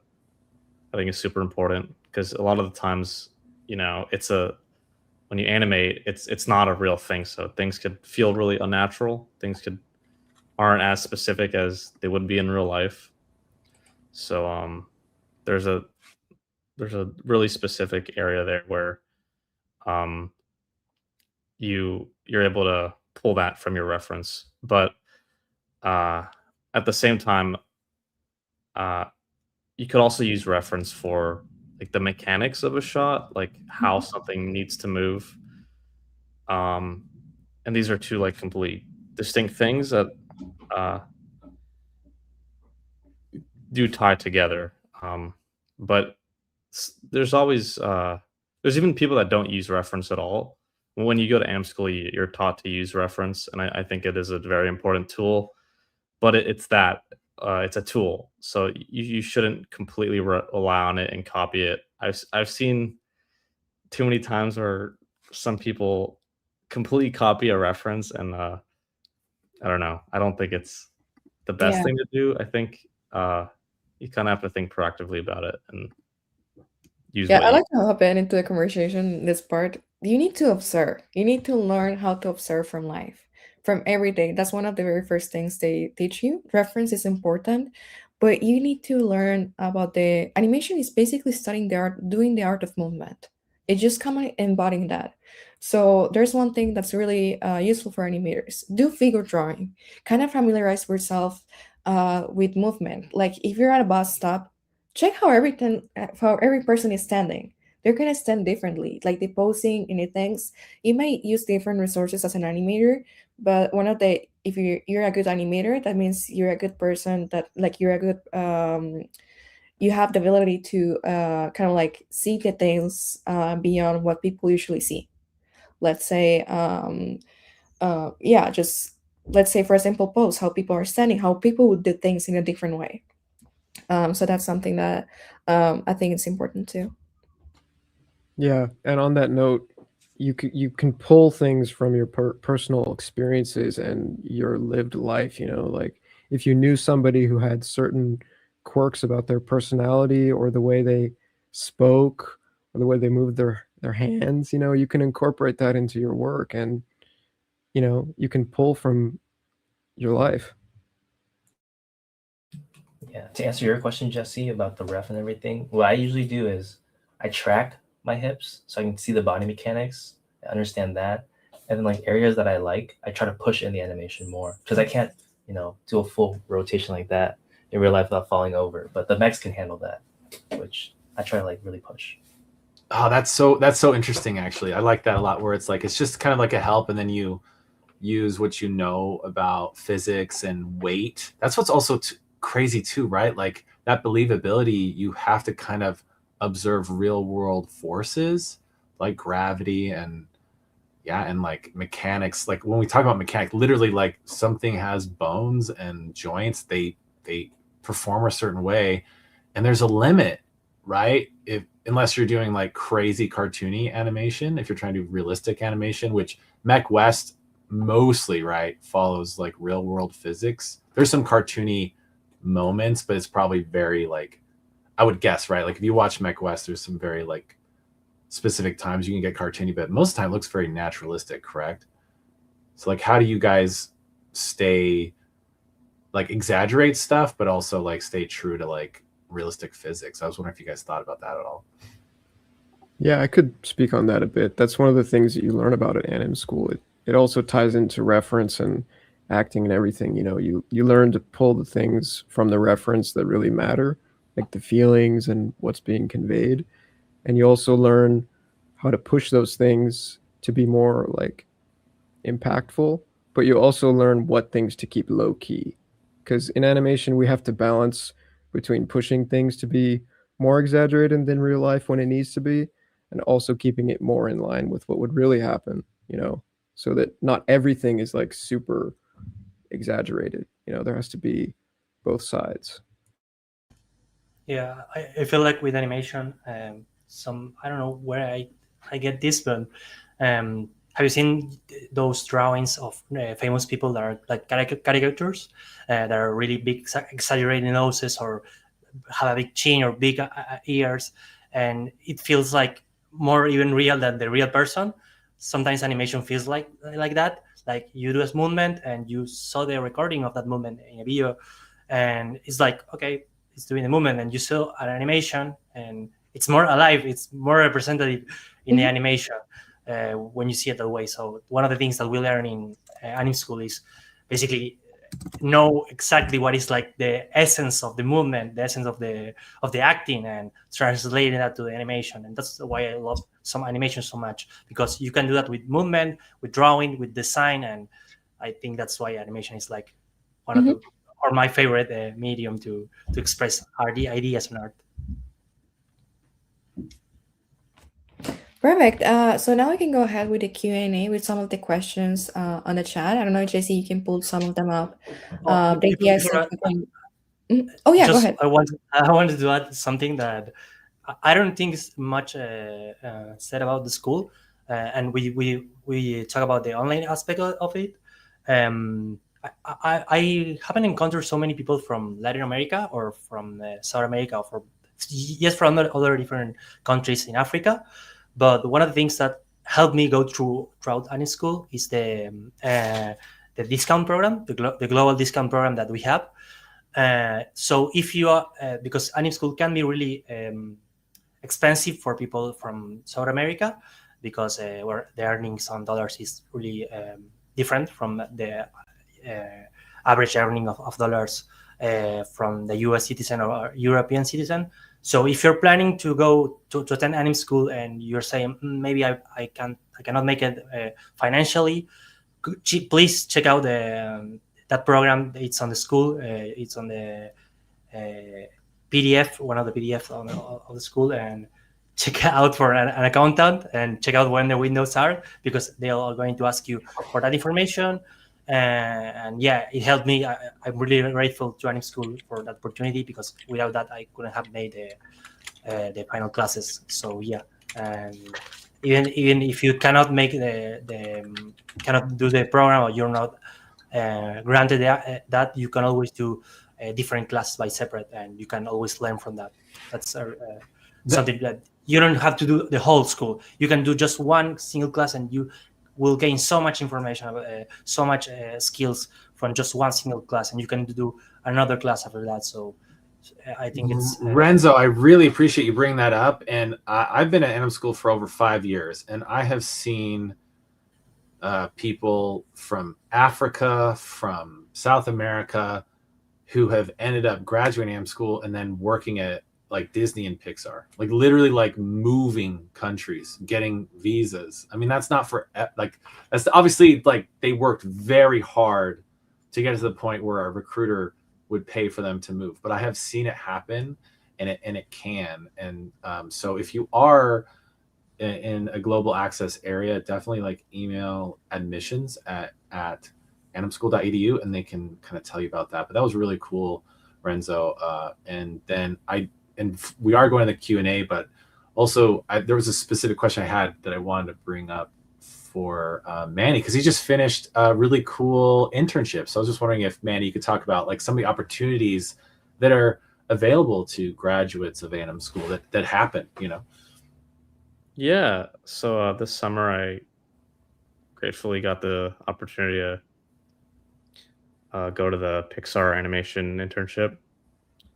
think is super important, because a lot of the times, when you animate, it's not a real thing, so things could feel really unnatural. Things aren't as specific as they would be in real life. So there's a really specific area there where you're able to pull that from your reference, but at the same time, you could also use reference for like the mechanics of a shot, like how something needs to move. And these are two like complete distinct things that do tie together. But there's always there's even people that don't use reference at all. When you go to AM school, you're taught to use reference, and I think it is a very important tool. But it's a tool, so you shouldn't completely rely on it and copy it. I've seen too many times where some people completely copy a reference, and I don't know. I don't think it's the best thing to do. I think you kind of have to think proactively about it and use Yeah, what I you. like to hop into the conversation, this part. You need to observe. You need to learn how to observe from life, from every day. That's one of the very first things they teach you. Reference is important, but you need to learn about the animation is basically studying the art, doing the art of movement. It's just kind of embodying that. So there's one thing that's really useful for animators. Do figure drawing. Kind of familiarize yourself with movement. Like if you're at a bus stop, check how every person is standing. They're gonna stand differently, like the posing and the things. You might use different resources as an animator, but one of the if you're a good animator, that means you're a good person. That like you're a good you have the ability to kind of like see the things beyond what people usually see. Let's say yeah, just let's say for example, pose, how people are standing, how people would do things in a different way. So that's something that I think it's important too. Yeah, and on that note, you can pull things from your personal experiences and your lived life. Like if you knew somebody who had certain quirks about their personality or the way they spoke or the way they moved their hands, you can incorporate that into your work, and you can pull from your life. Yeah, to answer your question, Jesse, about the ref and everything, what I usually do is I track my hips so I can see the body mechanics, I understand that, and then like areas that I like, I try to push in the animation more because I can't, do a full rotation like that in real life without falling over. But the mechs can handle that, which I try to like really push. Oh, that's so interesting. Actually, I like that a lot. Where it's like it's just kind of like a help, and then you use what you know about physics and weight. That's what's also crazy too, right? Like that believability, you have to kind of observe real world forces like gravity and like mechanics. Like when we talk about mechanics, literally like something has bones and joints, they perform a certain way, and there's a limit, right? If unless you're doing like crazy cartoony animation, if you're trying to do realistic animation, which Mech West mostly, right, follows like real world physics. There's some cartoony moments, but it's probably very like, I would guess, right? Like if you watch Mech West, there's some very like specific times you can get cartoony, but most of the time it looks very naturalistic, correct? So like how do you guys stay like exaggerate stuff, but also like stay true to like realistic physics? I was wondering if you guys thought about that at all. Yeah, I could speak on that a bit. That's one of the things that you learn about at Anim School. It also ties into reference and acting and everything. You learn to pull the things from the reference that really matter, like the feelings and what's being conveyed. And you also learn how to push those things to be more like impactful, but you also learn what things to keep low key. Because in animation, we have to balance between pushing things to be more exaggerated than real life when it needs to be, and also keeping it more in line with what would really happen, so that not everything is like super exaggerated. There has to be both sides. Yeah, I feel like with animation, I don't know where I get this, but have you seen those drawings of famous people that are like caricatures that are really big, exaggerated noses, or have a big chin or big ears, and it feels like more even real than the real person? Sometimes animation feels like that. Like you do a movement and you saw the recording of that movement in a video, and it's like, okay, it's doing the movement, and you saw an animation and it's more alive, it's more representative in the animation when you see it that way. So one of the things that we learn in Anim School is basically know exactly what is like the essence of the movement, the essence of the acting, and translating that to the animation. And that's why I love some animation so much, because you can do that with movement, with drawing, with design. And I think that's why animation is like one of the or my favorite medium to express ideas and art. Perfect. So now we can go ahead with the Q&A with some of the questions on the chat. I don't know, Jesse, you can pull some of them up. The idea is that we can... Oh yeah, go ahead. I wanted to add something that I don't think is much said about the school, and we talk about the online aspect of it. I haven't encountered so many people from Latin America or from South America, or from other different countries in Africa. But one of the things that helped me go throughout AnimSchool is the discount program, the global discount program that we have. So if you are, because AnimSchool can be really expensive for people from South America, because where the earnings on dollars is really different from the average earning of dollars from the US citizen or European citizen. So if you're planning to go to attend AnimSchool and you're saying maybe I cannot make it financially, please check out that program. It's on the school. It's on the PDF, one of the PDF of the school, and check out for an accountant and check out when the windows are, because they are going to ask you for that information. And yeah, it helped me. I'm really grateful to AnimSchool for that opportunity, because without that, I couldn't have made the final classes. So yeah, and even if you cannot make cannot do the program, or you're not granted that, you can always do different classes by separate, and you can always learn from that. That's something that you don't have to do the whole school. You can do just one single class, and you will gain so much information, so much skills from just one single class, and you can do another class after that. So I think it's Renzo, I really appreciate you bringing that up. And I've been at AnimSchool for over 5 years, and I have seen people from Africa, from South America, who have ended up graduating AnimSchool and then working at like Disney and Pixar, like literally like moving countries, getting visas. I mean, that's not for like, that's obviously like they worked very hard to get to the point where a recruiter would pay for them to move. But I have seen it happen, and it can. And so if you are in a global access area, definitely like email admissions at animschool.edu, and they can kind of tell you about that. But that was really cool, Renzo. And then we are going to the Q&A, but also there was a specific question I had that I wanted to bring up for Manny, because he just finished a really cool internship. So I was just wondering if, Manny, you could talk about like some of the opportunities that are available to graduates of AnimSchool that happen, you know? Yeah. So this summer, I gratefully got the opportunity to go to the Pixar animation internship.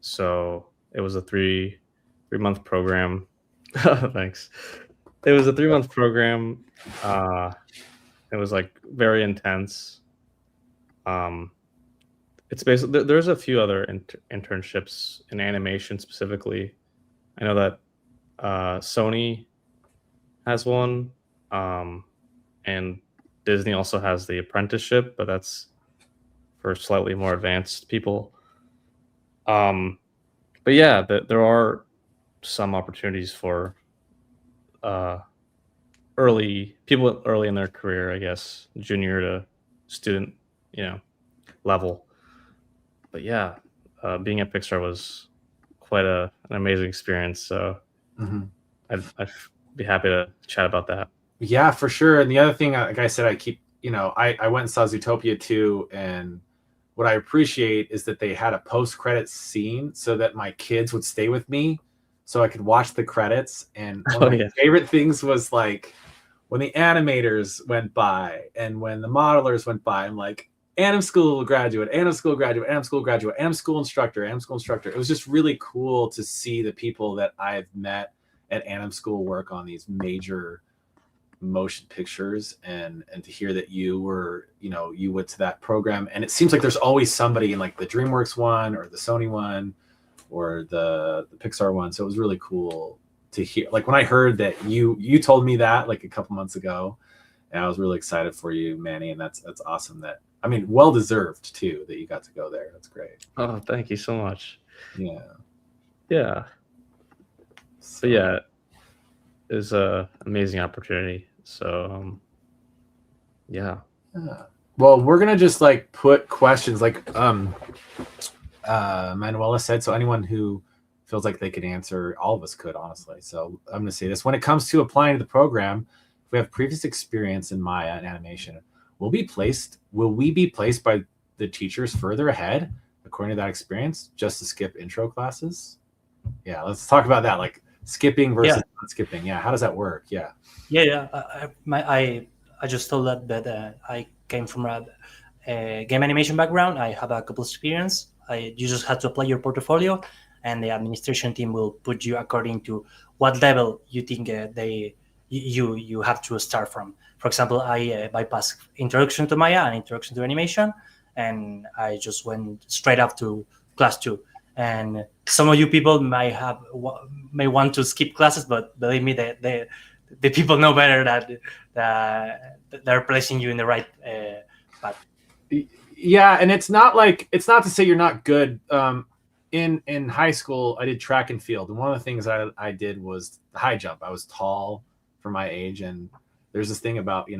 So it was a three-month program. Thanks. It was a 3-month program. It was like very intense. It's basically, there's a few other internships in animation specifically. I know that Sony has one, and Disney also has the apprenticeship, but that's for slightly more advanced people. But yeah, there are some opportunities for people early in their career, I guess, junior to student, level. But yeah, being at Pixar was quite an amazing experience. So I'd be happy to chat about that. Yeah, for sure. And the other thing, like I said, I went and saw Zootopia 2, and what I appreciate is that they had a post-credit scene so that my kids would stay with me so I could watch the credits. And one of my favorite things was like when the animators went by and when the modelers went by, I'm like, AnimSchool graduate, AnimSchool graduate, AnimSchool graduate, AnimSchool instructor, AnimSchool instructor. It was just really cool to see the people that I've met at AnimSchool work on these major motion pictures, and to hear that you went to that program. And it seems like there's always somebody in like the DreamWorks one or the Sony one or the Pixar one. So it was really cool to hear. Like when I heard that you told me that like a couple months ago, and I was really excited for you, Manny. And that's awesome. That, I mean, well deserved too, that you got to go there. That's great. Oh, thank you so much. Yeah. Yeah. So yeah, is a amazing opportunity. So yeah. Well, we're gonna just like put questions like Manuela said, so anyone who feels like they could answer, all of us could, honestly. So I'm gonna say this: when it comes to applying to the program, if we have previous experience in Maya and animation, will we be placed by the teachers further ahead according to that experience just to skip intro classes? Yeah, let's talk about that, like skipping versus not skipping. Yeah, how does that work? Yeah. I just told that I came from a game animation background. I have a couple experience. You just have to apply your portfolio, and the administration team will put you according to what level you think you have to start from. For example, I bypassed introduction to Maya and introduction to animation, and I just went straight up to class 2. And some of you people may want to skip classes, but believe me, the people know better that they're placing you in the right path. Yeah, and it's not to say you're not good. In high school, I did track and field, and one of the things I did was the high jump. I was tall for my age, and there's this thing about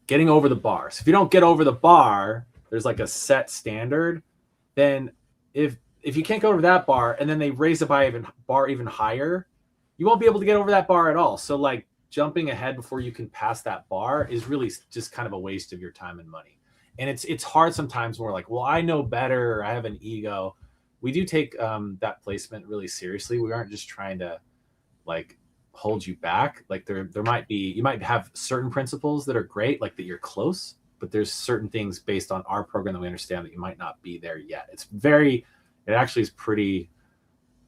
getting over the bar. So if you don't get over the bar, there's like a set standard. Then if you can't go over that bar, and then they raise the bar even higher, you won't be able to get over that bar at all. So like jumping ahead before you can pass that bar is really just kind of a waste of your time and money. And it's hard sometimes when we're like, well, I know better, or I have an ego. We do take that placement really seriously. We aren't just trying to like hold you back. Like there might be, you might have certain principles that are great, like that you're close, but there's certain things based on our program that we understand that you might not be there yet. It actually is pretty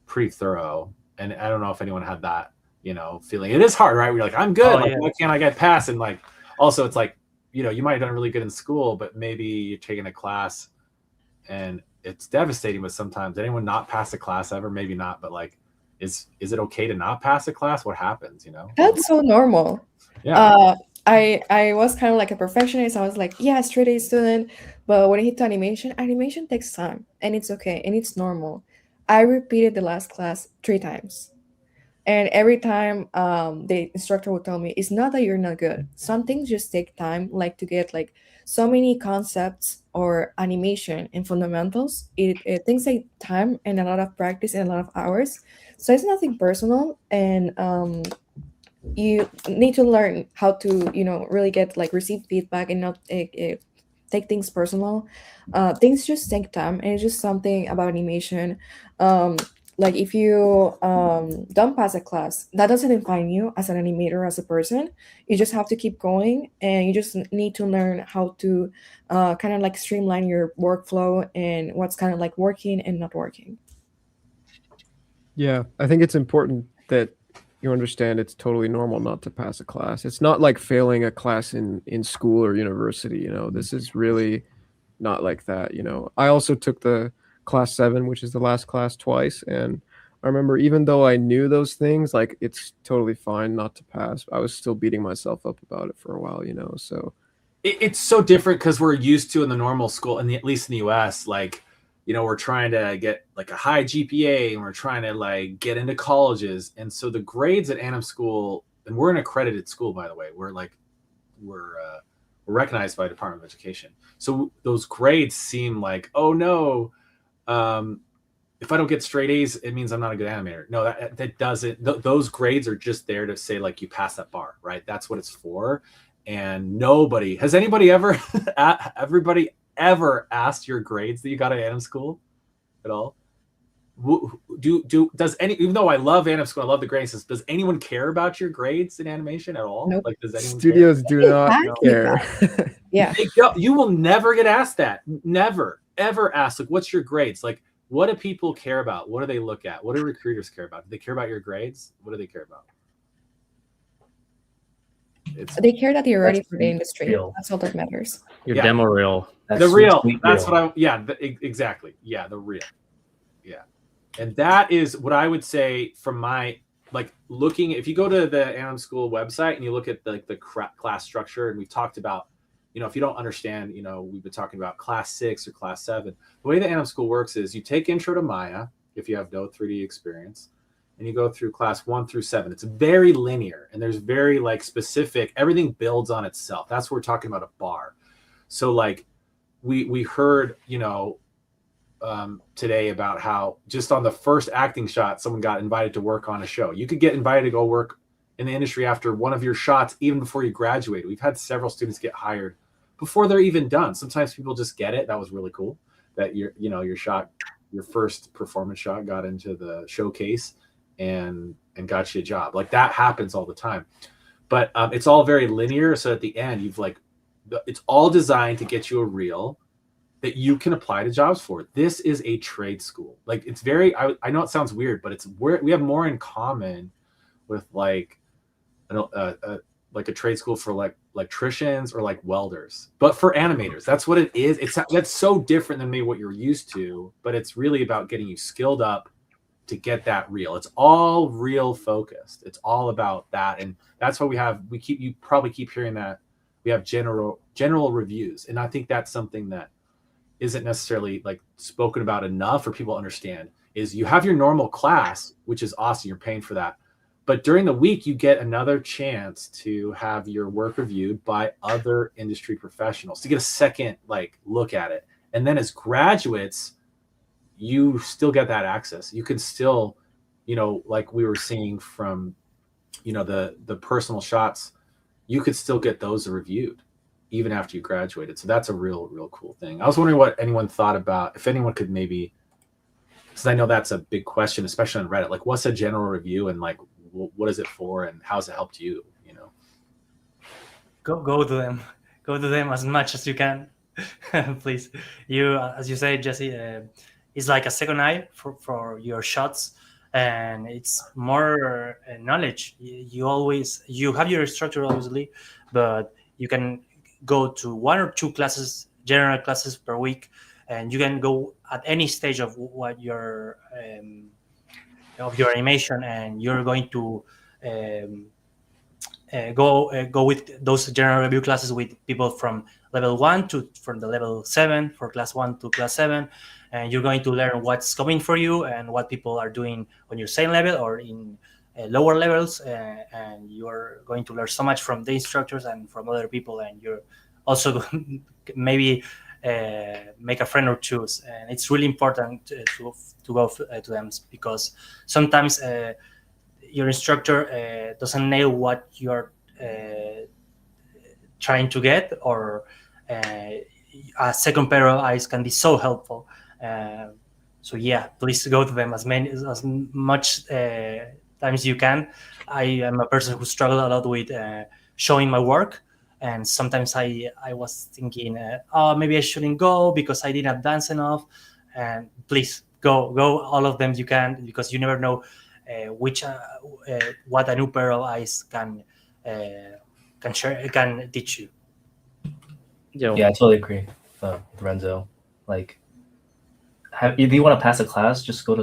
thorough. And I don't know if anyone had that, feeling. It is hard, right? We're like, I'm good. Why can't I get past? And like, also it's like, you might have done really good in school, but maybe you're taking a class and it's devastating. But sometimes, anyone not pass a class ever? Maybe not, but like, is it okay to not pass a class? What happens, That's so normal. Yeah. I was kind of like a perfectionist. I was like, yeah, straight A student. But when I hit to animation takes time, and it's okay, and it's normal. I repeated the last class 3 times. And every time the instructor would tell me, it's not that you're not good. Some things just take time, like to get like so many concepts or animation and fundamentals. Things take time and a lot of practice and a lot of hours. So it's nothing personal. And you need to learn how to, really get like receive feedback and not take things personal. Things just take time, and it's just something about animation. Like if you don't pass a class, that doesn't define you as an animator, as a person. You just have to keep going, and you just need to learn how to kind of like streamline your workflow and what's kind of like working and not working. Yeah, I think it's important that you understand it's totally normal not to pass a class. It's not like failing a class in school or university. This is really not like that. I also took the class 7, which is the last class, twice, and I remember, even though I knew those things, like, it's totally fine not to pass, I was still beating myself up about it for a while. So it's so different because we're used to in the normal school, and at least in the US, like, we're trying to get like a high GPA, and we're trying to like get into colleges. And so the grades at AnimSchool, and we're an accredited school, by the way, we're recognized by the Department of Education. So those grades seem like, oh no, if I don't get straight A's, it means I'm not a good animator. No, that doesn't. Those grades are just there to say like you pass that bar, right? That's what it's for. And everybody ever asked your grades that you got at AnimSchool at all? Even though I love AnimSchool, I love the grades, does anyone care about your grades in animation at all? Nope. Like, does anyone studios care? do not care. Yeah. You will never get asked that. Never, ever asked, like, what's your grades? Like, what do people care about? What do they look at? What do recruiters care about? Do they care about your grades? What do they care about? They care that you're ready for the industry. Real. That's all that matters. Your demo reel. The real. That's what exactly. Yeah, the real. Yeah. And that is what I would say from my, like, looking, if you go to the AnimSchool website and you look at the class structure, and we've talked about, if you don't understand, we've been talking about class 6 or class 7. The way the AnimSchool works is you take intro to Maya if you have no 3D experience, and you go through class 1 through 7. It's very linear, and there's very like specific, everything builds on itself. That's what we're talking about, a bar. So like we heard, you know, today about how just on the first acting shot, someone got invited to work on a show. You could get invited to go work in the industry after one of your shots, even before you graduated. We've had several students get hired before they're even done. Sometimes people just get it. That was really cool that your shot, your first performance shot got into the showcase and got you a job. Like that happens all the time. But it's all very linear. So at the end, it's all designed to get you a reel that you can apply to jobs for. This is a trade school. Like it's very, I know it sounds weird, but we have more in common with like a trade school for like electricians or like welders, but for animators, that's what it is. That's so different than maybe what you're used to, but it's really about getting you skilled up to get that reel. It's all reel focused. It's all about that. And that's why you probably keep hearing that we have general reviews. And I think that's something that isn't necessarily like spoken about enough for people to understand, is you have your normal class, which is awesome. You're paying for that. But during the week, you get another chance to have your work reviewed by other industry professionals to get a second like look at it. And then as graduates, you still get that access. You can still, you know, like we were seeing from, you know, the personal shots, you could still get those reviewed even after you graduated. So that's a real cool thing. I was wondering what anyone thought about, if anyone could maybe, because I know that's a big question, especially on Reddit, like what's a general review and like what is it for and how's it helped you, you know? Go to them as much as you can. Please. You, as you say, Jesse, it's like a second eye for your shots, and it's more knowledge. You have your instructor obviously, but you can go to 1 or 2 classes, general classes per week, and you can go at any stage of what your animation, and you're going to go with those general review classes with people from level 1 from the level 7, for class 1 to class 7, and you're going to learn what's coming for you and what people are doing on your same level or in lower levels, and you're going to learn so much from the instructors and from other people, and you're also maybe make a friend or two. And it's really important to go to them, because sometimes your instructor doesn't nail what you're trying to get, or a second pair of eyes can be so helpful. So yeah, please go to them as much times you can. I am a person who struggles a lot with showing my work, and sometimes I was thinking, oh, maybe I shouldn't go because I didn't advance enough. And please go all of them you can, because you never know what a new pair of eyes can teach you. Yeah, I totally agree, Renzo. Like, if you want to pass a class, just go to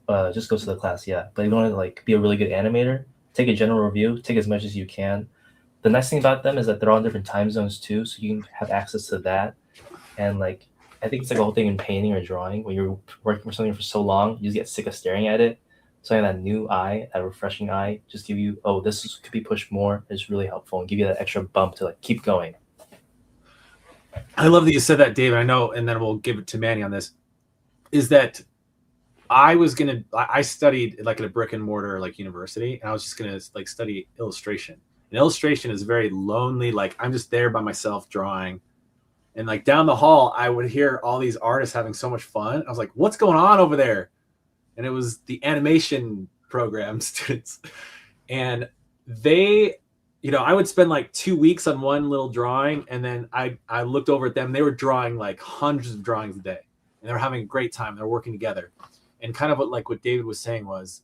the class. Yeah, but if you want to like be a really good animator, take a general review, take as much as you can. The nice thing about them is that they're all different time zones too, so you can have access to that. And like, I think it's like a whole thing in painting or drawing. When you're working for something for so long, you just get sick of staring at it. So having that new eye, that refreshing eye, just give you, oh, could be pushed more, is really helpful, and give you that extra bump to like keep going. I love that you said that, David. I know, and then we'll give it to Manny on this. Is that I studied like at a brick and mortar like university, and I was just gonna like study illustration. And illustration is very lonely. Like I'm just there by myself drawing, and like down the hall, I would hear all these artists having so much fun. I was like, "What's going on over there?" And it was the animation program students, and they, you know, I would spend like 2 weeks on one little drawing, and then I looked over at them. They were drawing like hundreds of drawings a day, and they were having a great time. They're working together, and kind of what David was saying was,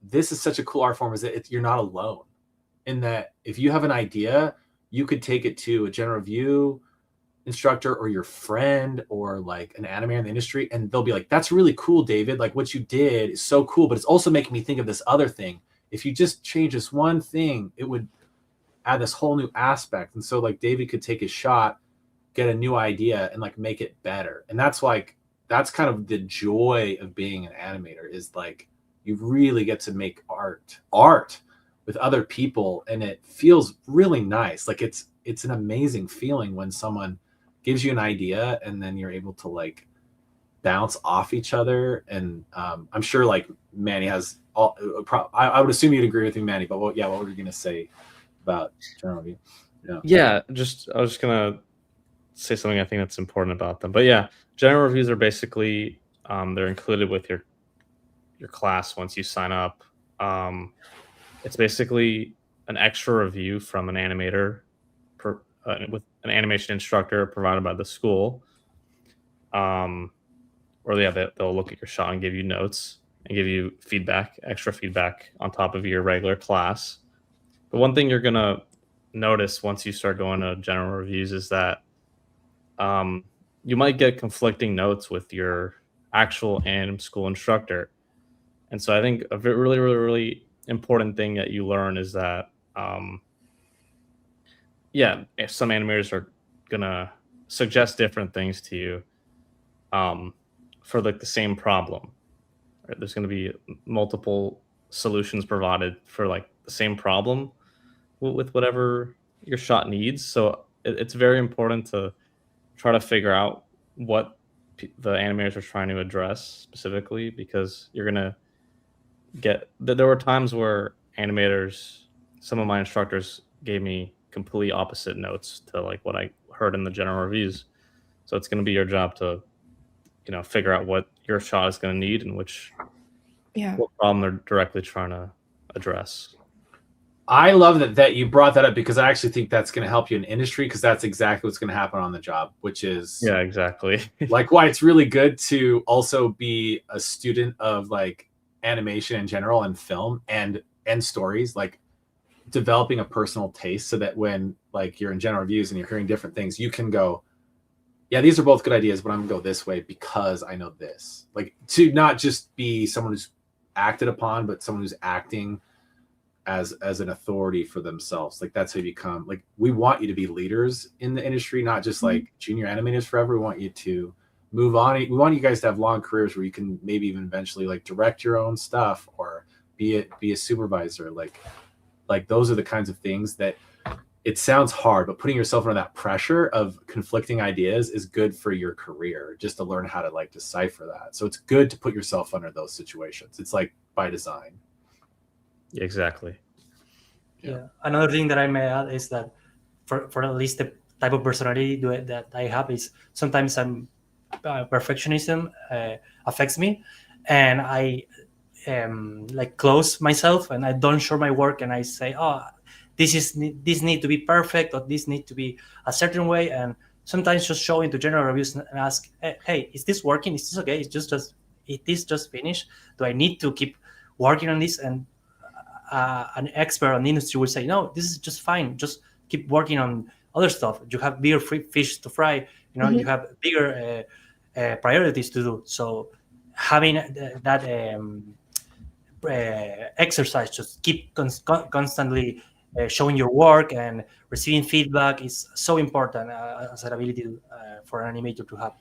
this is such a cool art form, is that you're not alone. In that if you have an idea, you could take it to a general review instructor or your friend or like an animator in the industry, and they'll be like, that's really cool, David. Like what you did is so cool, but it's also making me think of this other thing. If you just change this one thing, it would add this whole new aspect. And so like David could take a shot, get a new idea, and like make it better. And that's kind of the joy of being an animator, is like you really get to make art with other people, and it feels really nice. Like it's an amazing feeling when someone gives you an idea and then you're able to like bounce off each other. And I'm sure like Manny has all, I would assume you'd agree with me, Manny, but what were you gonna say about general review? I was just gonna say something I think that's important about them. But yeah, general reviews are basically they're included with your class once you sign up. It's basically an extra review from an animator with an animation instructor provided by the school. Or they'll look at your shot and give you notes and give you extra feedback on top of your regular class. But one thing you're gonna notice once you start going to general reviews is that you might get conflicting notes with your actual AnimSchool instructor. And so I think a really, really, really important thing that you learn is that, if some animators are gonna suggest different things to you for like the same problem. Right? There's going to be multiple solutions provided for like the same problem with whatever your shot needs. So it's very important to try to figure out what the animators are trying to address specifically, because you're going to get there were times where some of my instructors gave me completely opposite notes to like what I heard in the general reviews. So it's going to be your job to figure out what your shot is going to need and what problem they're directly trying to address. I love that you brought that up, because I actually think that's going to help you in industry, because that's exactly what's going to happen on the job, which is exactly like why it's really good to also be a student of like animation in general and film and stories, like developing a personal taste, so that when like you're in general reviews and you're hearing different things, you can go, yeah, these are both good ideas, but I'm gonna go this way because I know this. Like, to not just be someone who's acted upon, but someone who's acting as an authority for themselves. Like, that's how you become, like, we want you to be leaders in the industry, not just like junior animators forever. We want you to move on. We want you guys to have long careers where you can maybe even eventually like direct your own stuff or be a supervisor. Like those are the kinds of things that, it sounds hard, but putting yourself under that pressure of conflicting ideas is good for your career, just to learn how to like decipher that. So it's good to put yourself under those situations. It's like by design. Exactly. Yeah. Another thing that I may add is that for at least the type of personality that I have is sometimes perfectionism affects me, and I like close myself and I don't show my work, and I say, this need to be perfect, or this need to be a certain way. And sometimes just showing to general reviews and ask, hey, is this working? Is this okay? Is this just finished? Do I need to keep working on this? And an expert on the industry will say, no, this is just fine. Just keep working on other stuff. You have bigger fish to fry. You have bigger priorities to do. So having that exercise, just keep constantly showing your work and receiving feedback is so important as an ability for an animator to have.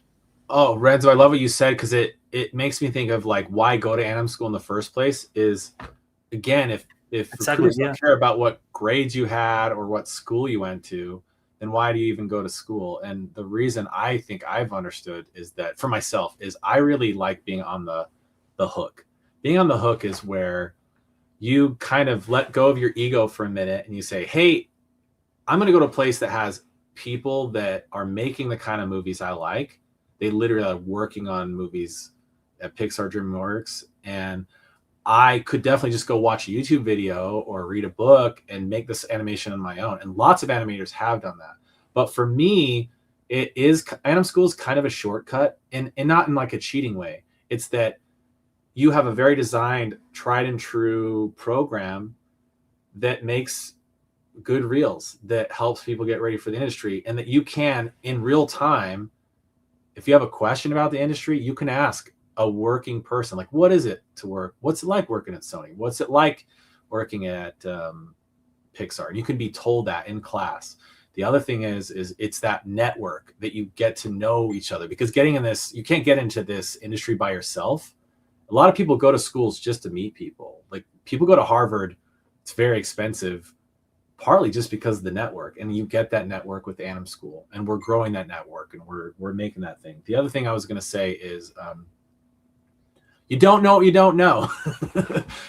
Oh, Renzo, I love what you said, because it makes me think of like why go to AnimSchool in the first place. Is, again, if recruiters don't care about what grades you had or what school you went to, then why do you even go to school? And the reason I think I've understood is that, for myself, is I really like being on the hook. Being on the hook is where you kind of let go of your ego for a minute and you say, hey, I'm going to go to a place that has people that are making the kind of movies I like. They literally are working on movies at Pixar, DreamWorks, and I could definitely just go watch a YouTube video or read a book and make this animation on my own. And lots of animators have done that. But for me, AnimSchool is kind of a shortcut, and not in like a cheating way. It's that you have a very designed, tried and true program that makes good reels, that helps people get ready for the industry, and that you can, in real time, if you have a question about the industry, you can ask a working person, like, what is it to work? What's it like working at Sony? What's it like working at Pixar? And you can be told that in class. The other thing is it's that network that you get to know each other, because getting in this, you can't get into this industry by yourself. a lot of people go to schools just to meet people. Like people go to Harvard, it's very expensive, partly just because of the network, and you get that network with AnimSchool, and we're growing that network, and we're making that thing. The other thing I was going to say is you don't know what you don't know.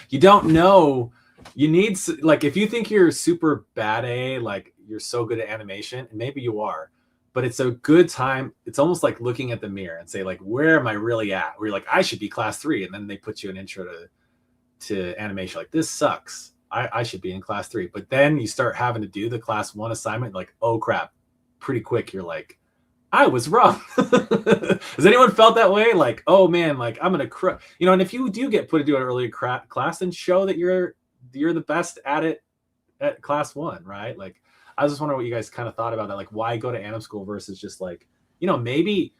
You don't know. You need, like, if you think you're super bad at, like you're so good at animation, and maybe you are, but it's a good time. It's almost like looking at the mirror and say, like, where am I really at? Where you're like, I should be class 3. And then they put you an intro to animation. Like, this sucks. I should be in class 3. But then you start having to do the class 1 assignment. Like, oh crap, pretty quick. You're like, I was wrong. Has anyone felt that way? Like, oh man, like I'm going to, and if you do get put into an earlier class, then show that you're the best at it at class 1, right? Like, I was just wondering what you guys kind of thought about that. Like, why go to AnimSchool versus just like, maybe,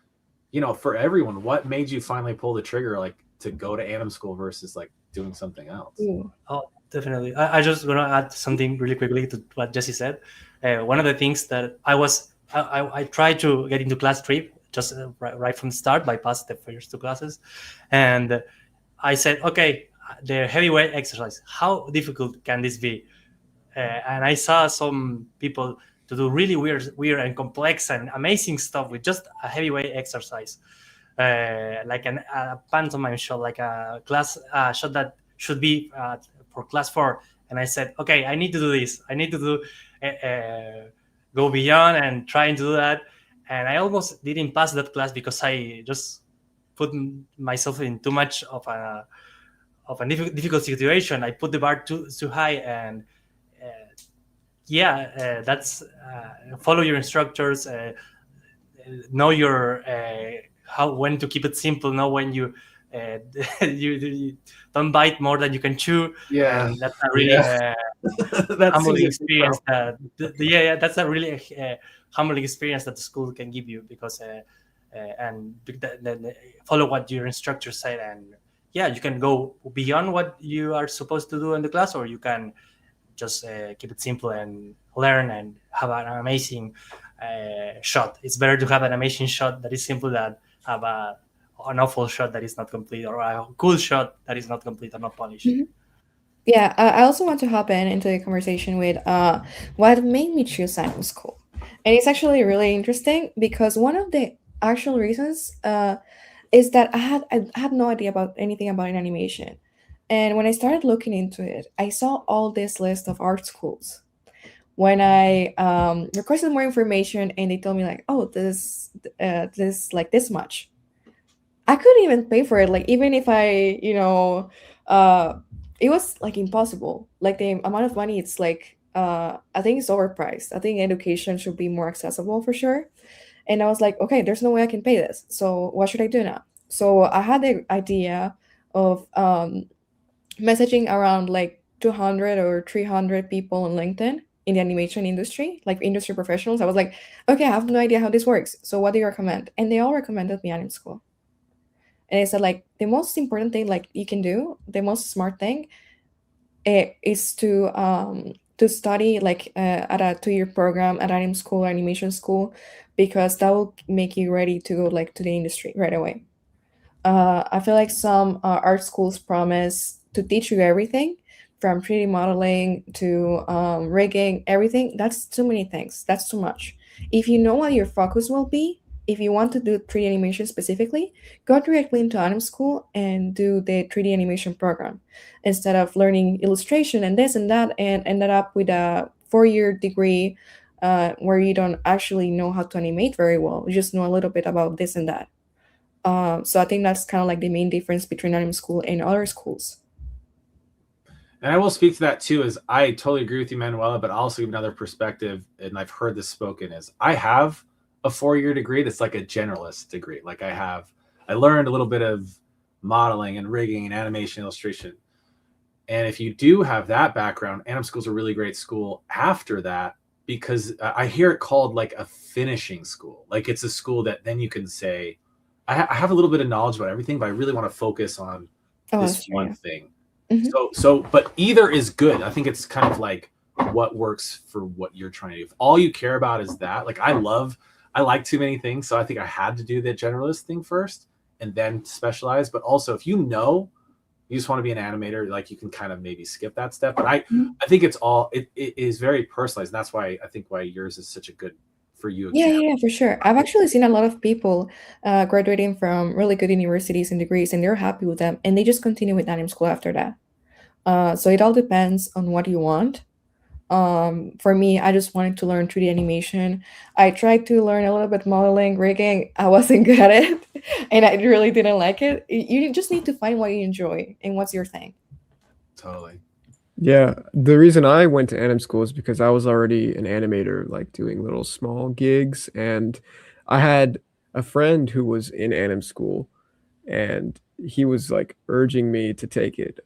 for everyone, what made you finally pull the trigger, like to go to AnimSchool versus like doing something else? Oh, definitely. I just want to add something really quickly to what Jesse said. One of the things that I tried to get into class 3 just right from the start, bypass the first 2 classes. And I said, okay, the heavyweight exercise, how difficult can this be? And I saw some people to do really weird and complex and amazing stuff with just a heavyweight exercise, like a pantomime shot, like a class shot that should be for class 4. And I said, okay, I need to do this. I need to do go beyond and trying to do that. And I almost didn't pass that class because I just put myself in too much of a difficult situation. I put the bar too high, and that's follow your instructors, know your when to keep it simple, know when you you don't bite more than you can chew. Yeah, and that's a really humbling experience. That's a really humbling experience that the school can give you, because and then follow what your instructor said, and you can go beyond what you are supposed to do in the class, or you can just keep it simple and learn and have an amazing shot. It's better to have an amazing shot that is simple than have an awful shot that is not complete, or a cool shot that is not complete or not polished. Mm-hmm. Yeah, I also want to hop into the conversation with what made me choose AnimSchool. And it's actually really interesting because one of the actual reasons is that I had no idea about anything about animation. And when I started looking into it, I saw all this list of art schools. When I requested more information and they told me like, oh, this like this much, I couldn't even pay for it. Like, even if I, it was like impossible. Like, the amount of money, it's like, I think it's overpriced. I think education should be more accessible for sure. And I was like, okay, there's no way I can pay this. So what should I do now? So I had the idea of messaging around like 200 or 300 people on LinkedIn in the animation industry, like industry professionals. I was like, okay, I have no idea how this works. So what do you recommend? And they all recommended me AnimSchool. And I said, like, the most important thing like you can do, the most smart thing is to study like at a 2-year program at AnimSchool, animation school, because that will make you ready to go like to the industry right away. I feel like some art schools promise to teach you everything from 3D modeling to rigging, everything. That's too many things. That's too much. If you know what your focus will be, if you want to do 3D animation specifically, go directly into AnimSchool and do the 3D animation program instead of learning illustration and this and that and ended up with a 4-year degree where you don't actually know how to animate very well. You just know a little bit about this and that. So I think that's kind of like the main difference between AnimSchool and other schools. And I will speak to that too, is I totally agree with you, Manuela, but I'll also give another perspective, and I've heard this spoken, is I have a 4-year degree that's like a generalist degree. Like I learned a little bit of modeling and rigging and animation illustration. And if you do have that background, AnimSchool's a really great school after that, because I hear it called like a finishing school. Like it's a school that then you can say, I have a little bit of knowledge about everything, but I really want to focus on this one thing. Mm-hmm. So, but either is good. I think it's kind of like what works for what you're trying to do. If all you care about is that, like I like too many things. So I think I had to do the generalist thing first. and then specialize. But also, if you just want to be an animator, like you can kind of maybe skip that step. But I think it is very personalized, and that's why I think why yours is such a good for you example. Yeah, for sure. I've actually seen a lot of people graduating from really good universities and degrees, and they're happy with them, and they just continue with AnimSchool after that. So it all depends on what you want. For me, I just wanted to learn 3D animation. I tried to learn a little bit modeling, rigging. I wasn't good at it, and I really didn't like it. You just need to find what you enjoy and what's your thing. Totally. Yeah, the reason I went to AnimSchool is because I was already an animator, like doing little small gigs, and I had a friend who was in AnimSchool, and he was like urging me to take it,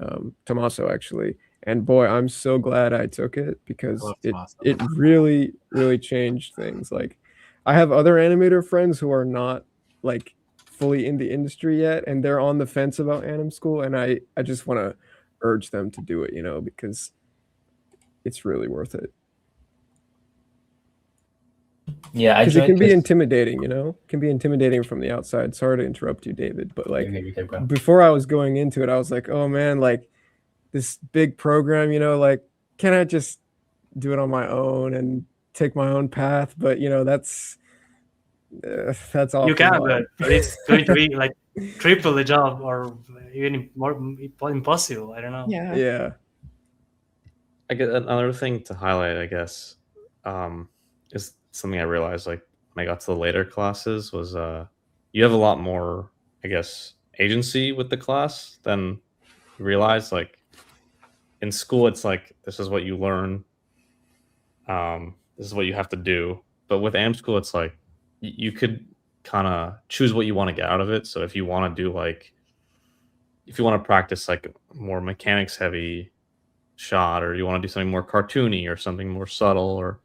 Tommaso actually. And boy, I'm so glad I took it because it really, really changed things. Like, I have other animator friends who are not like fully in the industry yet, and they're on the fence about AnimSchool, and I just want to urge them to do it, you know, because it's really worth it. Yeah, because it can be intimidating, you know, it can be intimidating from the outside. Sorry to interrupt you, David, but like before I was going into it, I was like, oh man, like this big program, you know, like can I just do it on my own and take my own path? But you know, that's all you can, but it's going to be like triple the job or even more impossible. I don't know. Yeah. I guess another thing to highlight, I guess, is something I realized like when I got to the later classes was you have a lot more, I guess, agency with the class than you realize. Like in school, it's like this is what you learn, this is what you have to do. But with AnimSchool, it's like you could kind of choose what you want to get out of it. So if you want to do like, if you want to practice like more mechanics heavy shot, or you want to do something more cartoony or something more subtle or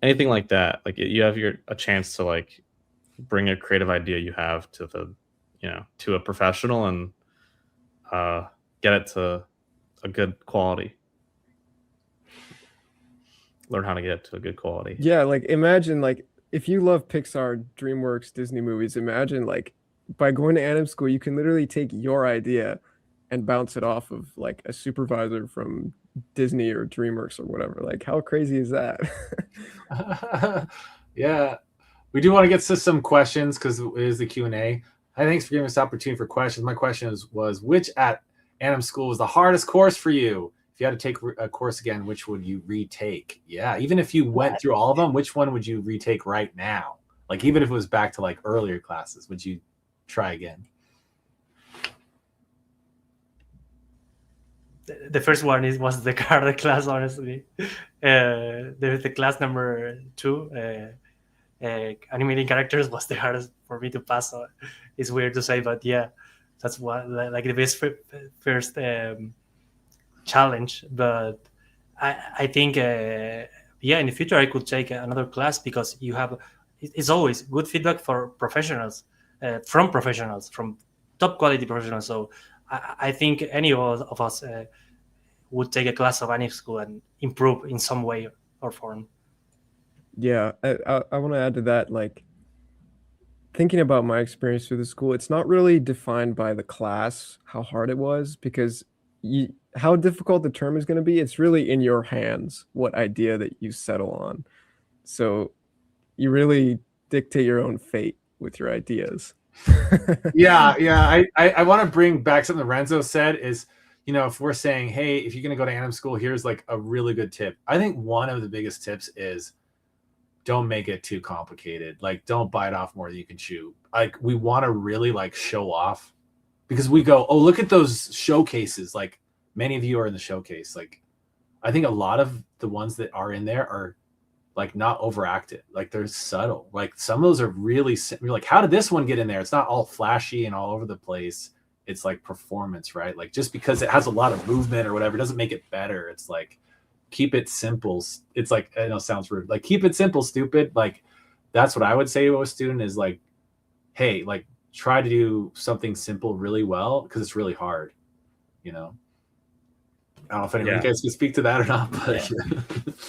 anything like that, like you have a chance to like bring a creative idea you have to the, you know, to a professional and get it to a good quality. Learn how to get it to a good quality. Yeah, like imagine like if you love Pixar, DreamWorks, Disney movies, imagine like by going to AnimSchool, you can literally take your idea and bounce it off of like a supervisor from Disney or DreamWorks or whatever. Like how crazy is that? Yeah, we do want to get to some questions because it is the Q&A. Thanks for giving us the opportunity for questions. My question was which at AnimSchool was the hardest course for you? If you had to take a course again, which would you retake? Yeah, even if you went through all of them, which one would you retake right now? Like even if it was back to like earlier classes, would you try again? The first one was the card class, honestly. The class number 2, animating characters, was the hardest for me to pass. So it's weird to say, but yeah, that's what like the best first challenge. But I think yeah, in the future I could take another class because you have it's always good feedback for professionals, from top quality professionals. So I think any of us would take a class of AnimSchool and improve in some way or form. Yeah, I want to add to that, like thinking about my experience through the school, it's not really defined by the class how hard it was, because how difficult the term is going to be, it's really in your hands what idea that you settle on. So you really dictate your own fate with your ideas. Yeah. I want to bring back something Renzo said is, you know, if we're saying, hey, if you're going to go to AnimSchool, here's like a really good tip. I think one of the biggest tips is don't make it too complicated. Like don't bite off more than you can chew. Like we want to really like show off, because we go, oh, look at those showcases. Like many of you are in the showcase. Like I think a lot of the ones that are in there are like not overacted. Like they're subtle. Like some of those are really, you're like, how did this one get in there? It's not all flashy and all over the place. It's like performance, right? Like just because it has a lot of movement or whatever doesn't make it better. It's like, keep it simple. It's like, I know it sounds rude. Like keep it simple, stupid. Like that's what I would say to a student is like, hey, like try to do something simple really well because it's really hard, you know? I don't know if any of you guys can speak to that or not, but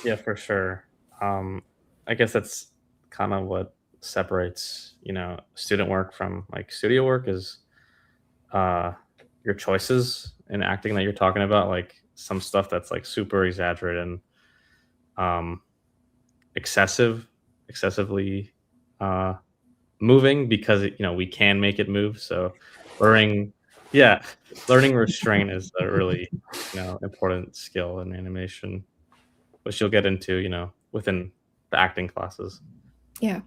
yeah, for sure. I guess that's kind of what separates, you know, student work from like studio work is your choices in acting that you're talking about, like some stuff that's like super exaggerated and excessively moving because we can make it move. So learning restraint is a really important skill in animation, which you'll get into within the acting classes. Yeah.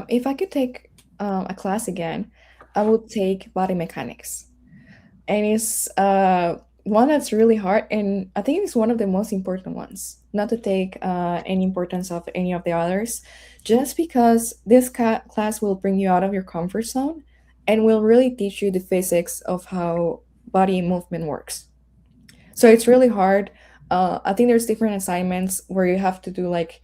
If I could take a class again, I would take body mechanics. And it's one that's really hard, and I think it's one of the most important ones. Not to take any importance of any of the others, just because this class will bring you out of your comfort zone and will really teach you the physics of how body movement works. So it's really hard. I think there's different assignments where you have to do like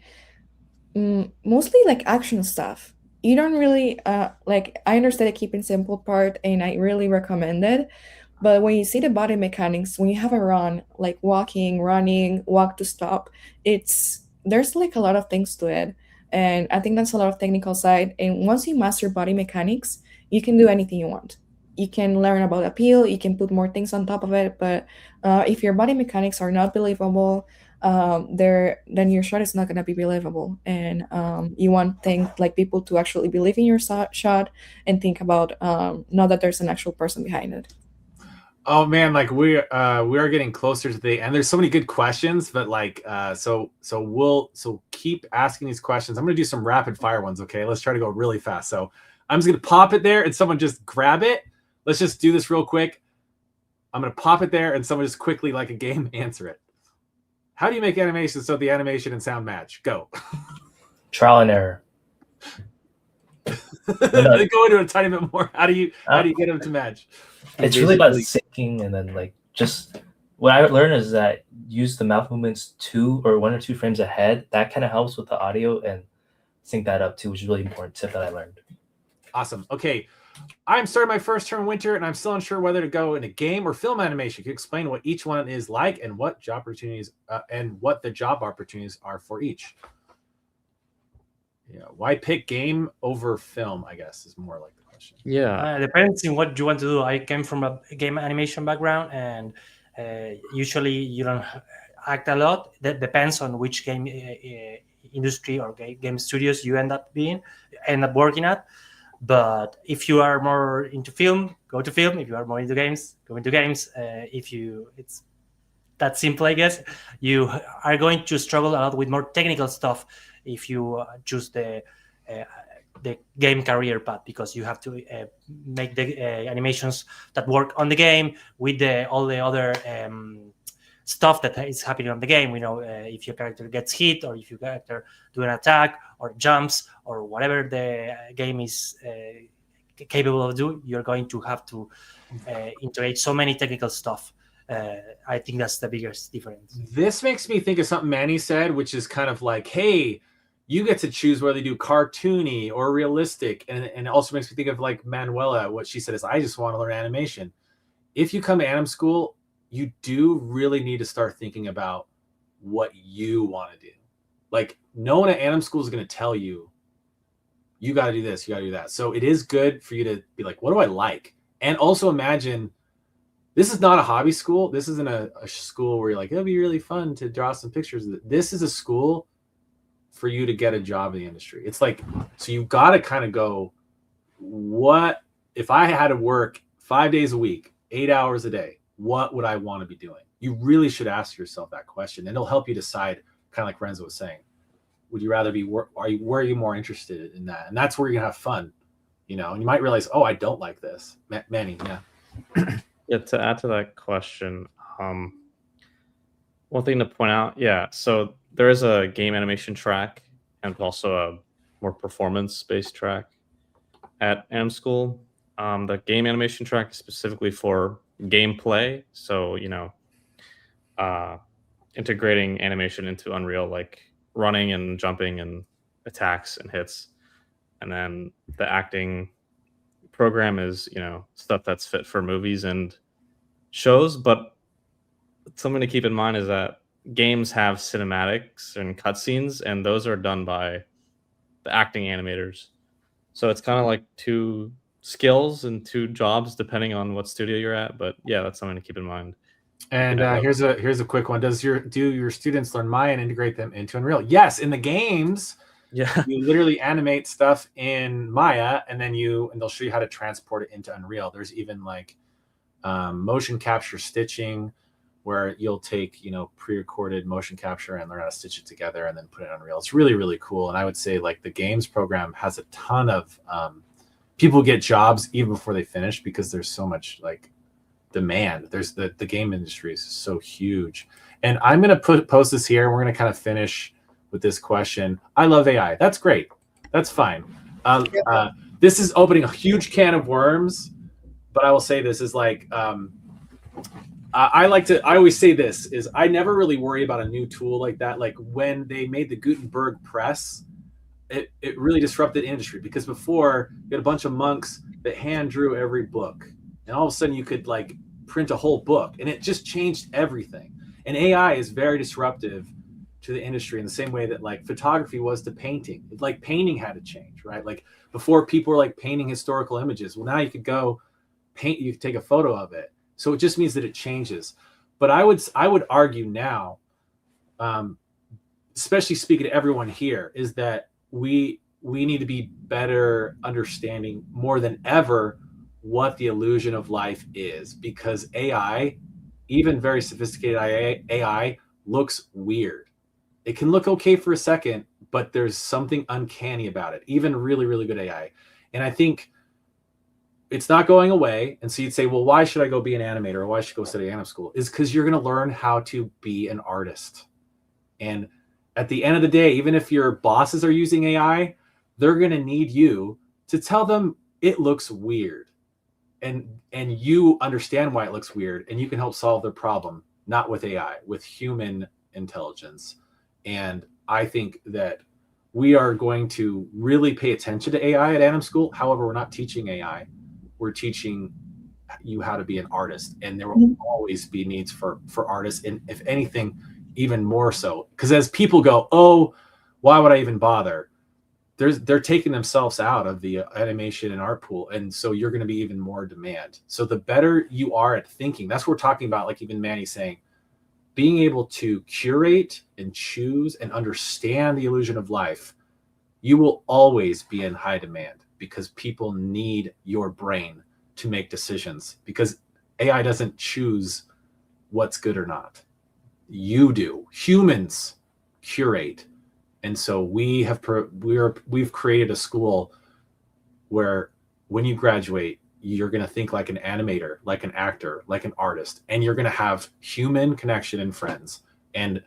mostly like action stuff. You don't really like. I understand the keeping simple part, and I really recommend it. But when you see the body mechanics, when you have a run, like walking, running, walk to stop, there's like a lot of things to it, and I think that's a lot of technical side. And once you master body mechanics, you can do anything you want. You can learn about appeal. You can put more things on top of it. But if your body mechanics are not believable, then your shot is not going to be believable, and you want things like people to actually believe in your shot and think about not that there's an actual person behind it. Oh man, like we are getting closer to the end. There's so many good questions, but like so keep asking these questions. I'm gonna do some rapid fire ones. Okay, let's try to go really fast. So I'm just gonna pop it there and someone just grab it. Let's just do this real quick. I'm gonna pop it there and someone just quickly, like a game, answer it. How do you make animation so the animation and sound match? Go. Trial and error. Go into a tiny bit more. How do you get them to match? It's really about syncing, and then like just what I learned is that use the mouth movements 1 or 2 frames ahead. That kind of helps with the audio and sync that up too, which is really important tip that I learned. Awesome. Okay. I'm starting my first term winter, and I'm still unsure whether to go in a game or film animation. Can you explain what each one is like and what job opportunities what the job opportunities are for each? Yeah. Why pick game over film, I guess, is more like the question. Yeah. Depends on what you want to do. I came from a game animation background, and usually you don't act a lot. That depends on which game industry or game studios you end up working at. But if you are more into film, go to film. If you are more into games, go into games. It's that simple, I guess. You are going to struggle a lot with more technical stuff if you choose the game career path, because you have to make the animations that work on the game with all the other stuff that is happening on the game. If your character gets hit, or if your character do an attack or jumps or whatever the game is capable of doing, you're going to have to integrate so many technical stuff. I think that's the biggest difference. This makes me think of something Manny said, which is kind of like, hey, you get to choose whether you do cartoony or realistic. And it also makes me think of like Manuela. What she said is, I just want to learn animation. If you come to Anim School, you do really need to start thinking about what you want to do. Like, no one at Anim School is going to tell you, you got to do this, you got to do that. So it is good for you to be like, what do I like? And also imagine, this is not a hobby school. This isn't a school where you're like, it'll be really fun to draw some pictures. This is a school for you to get a job in the industry. It's like, so you got to kind of go, what, if I had to work 5 days a week, 8 hours a day, what would I want to be doing? You really should ask yourself that question, and it'll help you decide, kind of like Renzo was saying, would you rather be, where are you more interested in that? And that's where you're gonna have fun, and you might realize, oh, I don't like this. Manny, yeah. Yeah, to add to that question, one thing to point out, so there is a game animation track and also a more performance-based track at Anim School. The game animation track is specifically for gameplay, so integrating animation into Unreal, like running and jumping and attacks and hits. And then the acting program is stuff that's fit for movies and shows. But something to keep in mind is that games have cinematics and cutscenes, and those are done by the acting animators. So it's kind of like two skills and 2 jobs depending on what studio you're at. But yeah, that's something to keep in mind. And here's a quick one. Do your students learn Maya and integrate them into Unreal? Yes, in the games. Yeah, you literally animate stuff in Maya, and then they'll show you how to transport it into Unreal. There's even like motion capture stitching, where you'll take pre-recorded motion capture and learn how to stitch it together and then put it on Unreal. It's really, really cool. And I would say like the games program has a ton of people get jobs even before they finish because there's so much like demand. There's the game industry is so huge. And I'm going to post this here. We're going to kind of finish with this question. I love AI. That's great. That's fine. This is opening a huge can of worms, but I will say this is like, I always say this is I never really worry about a new tool like that. Like when they made the Gutenberg press, it really disrupted industry because before you had a bunch of monks that hand drew every book, and all of a sudden you could like print a whole book, and it just changed everything. And AI is very disruptive to the industry in the same way that like photography was to painting. Like painting had to change, right? Like before people were like painting historical images. Well, now you could go paint, you could take a photo of it. So it just means that it changes. But I would argue now, especially speaking to everyone here, is that we need to be better understanding more than ever what the illusion of life is, because AI, even very sophisticated AI, looks weird. It can look okay for a second, but there's something uncanny about it, even really, really good AI. And I think it's not going away. And so you'd say, well, why should I go be an animator, or why should I go study AnimSchool? Is because you're going to learn how to be an artist. And at the end of the day, even if your bosses are using AI, they're going to need you to tell them it looks weird. And you understand why it looks weird, and you can help solve their problem, not with AI, with human intelligence. And I think that we are going to really pay attention to AI at AnimSchool. However, we're not teaching AI. We're teaching you how to be an artist. And there will always be needs for artists. And if anything, even more so. Because as people go, oh, why would I even bother? They're taking themselves out of the animation and art pool. And so you're going to be even more demand. So the better you are at thinking, that's what we're talking about, like even Manny's saying, being able to curate and choose and understand the illusion of life, you will always be in high demand because people need your brain to make decisions, because AI doesn't choose what's good or not. You do. Humans curate. And so we've created a school where when you graduate, you're going to think like an animator, like an actor, like an artist, and you're going to have human connection and friends. And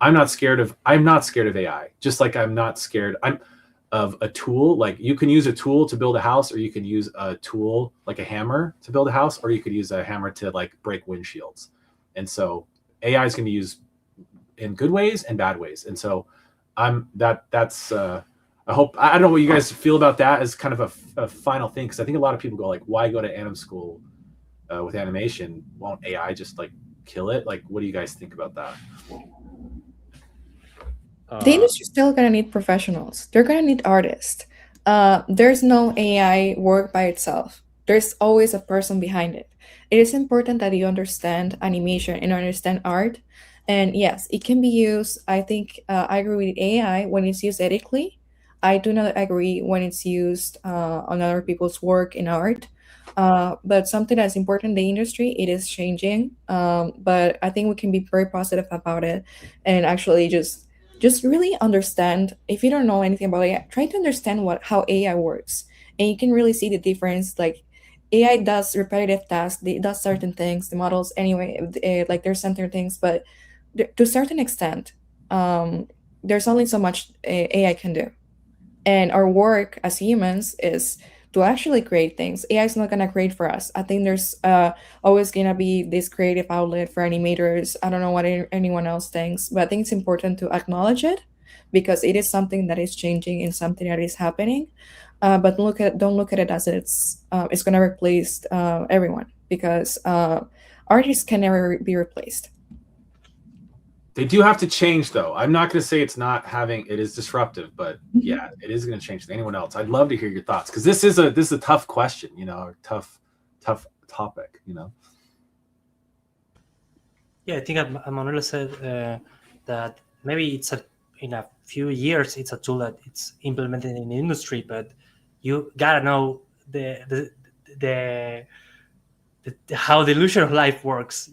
I'm not scared of AI, just like I'm not scared of a tool. Like you can use a tool to build a house, or you can use a tool like a hammer to build a house, or you could use a hammer to like break windshields. And so AI is going to be used in good ways and bad ways. And so I don't know what you guys feel about that as kind of a final thing, because I think a lot of people go like, why go to AnimSchool with animation? Won't AI just like kill it? Like, what do you guys think about that? The industry's still going to need professionals. They're going to need artists. There's no AI work by itself. There's always a person behind it. It is important that you understand animation and understand art. And yes, it can be used. I think I agree with AI when it's used ethically. I do not agree when it's used on other people's work in art. But something that's important in the industry, it is changing. But I think we can be very positive about it, and actually just really understand. If you don't know anything about AI, try to understand how AI works, and you can really see the difference. Like AI does repetitive tasks, it does certain things, the models anyway, like there's certain things, but to a certain extent, there's only so much AI can do. And our work as humans is to actually create things. AI is not going to create for us. I think there's always going to be this creative outlet for animators. I don't know what anyone else thinks, but I think it's important to acknowledge it, because it is something that is changing and something that is happening. But don't look at it as it's going to replace everyone, because artists can never be replaced. They do have to change, though. I'm not going to say it's not having. It is disruptive, but yeah, it is going to change. Anyone else? I'd love to hear your thoughts, because this is a tough question, a tough topic, Yeah, I think Manuela said that maybe in a few years it's a tool that it's implemented in the industry, but you gotta know the how the illusion of life works,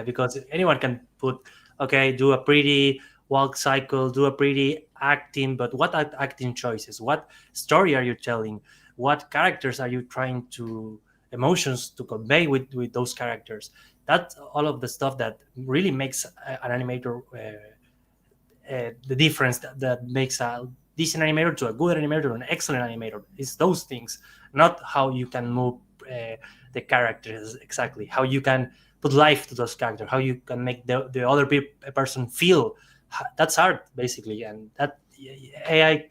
because anyone can do a pretty walk cycle, do a pretty acting, but what acting choices? What story are you telling? What characters are you trying to emotions to convey with those characters? That's all of the stuff that really makes an animator the difference that makes a decent animator to a good animator to an excellent animator. It's those things, not how you can move the characters exactly, how you can put life to those characters, how you can make the other person feel. That's art, basically, and that AI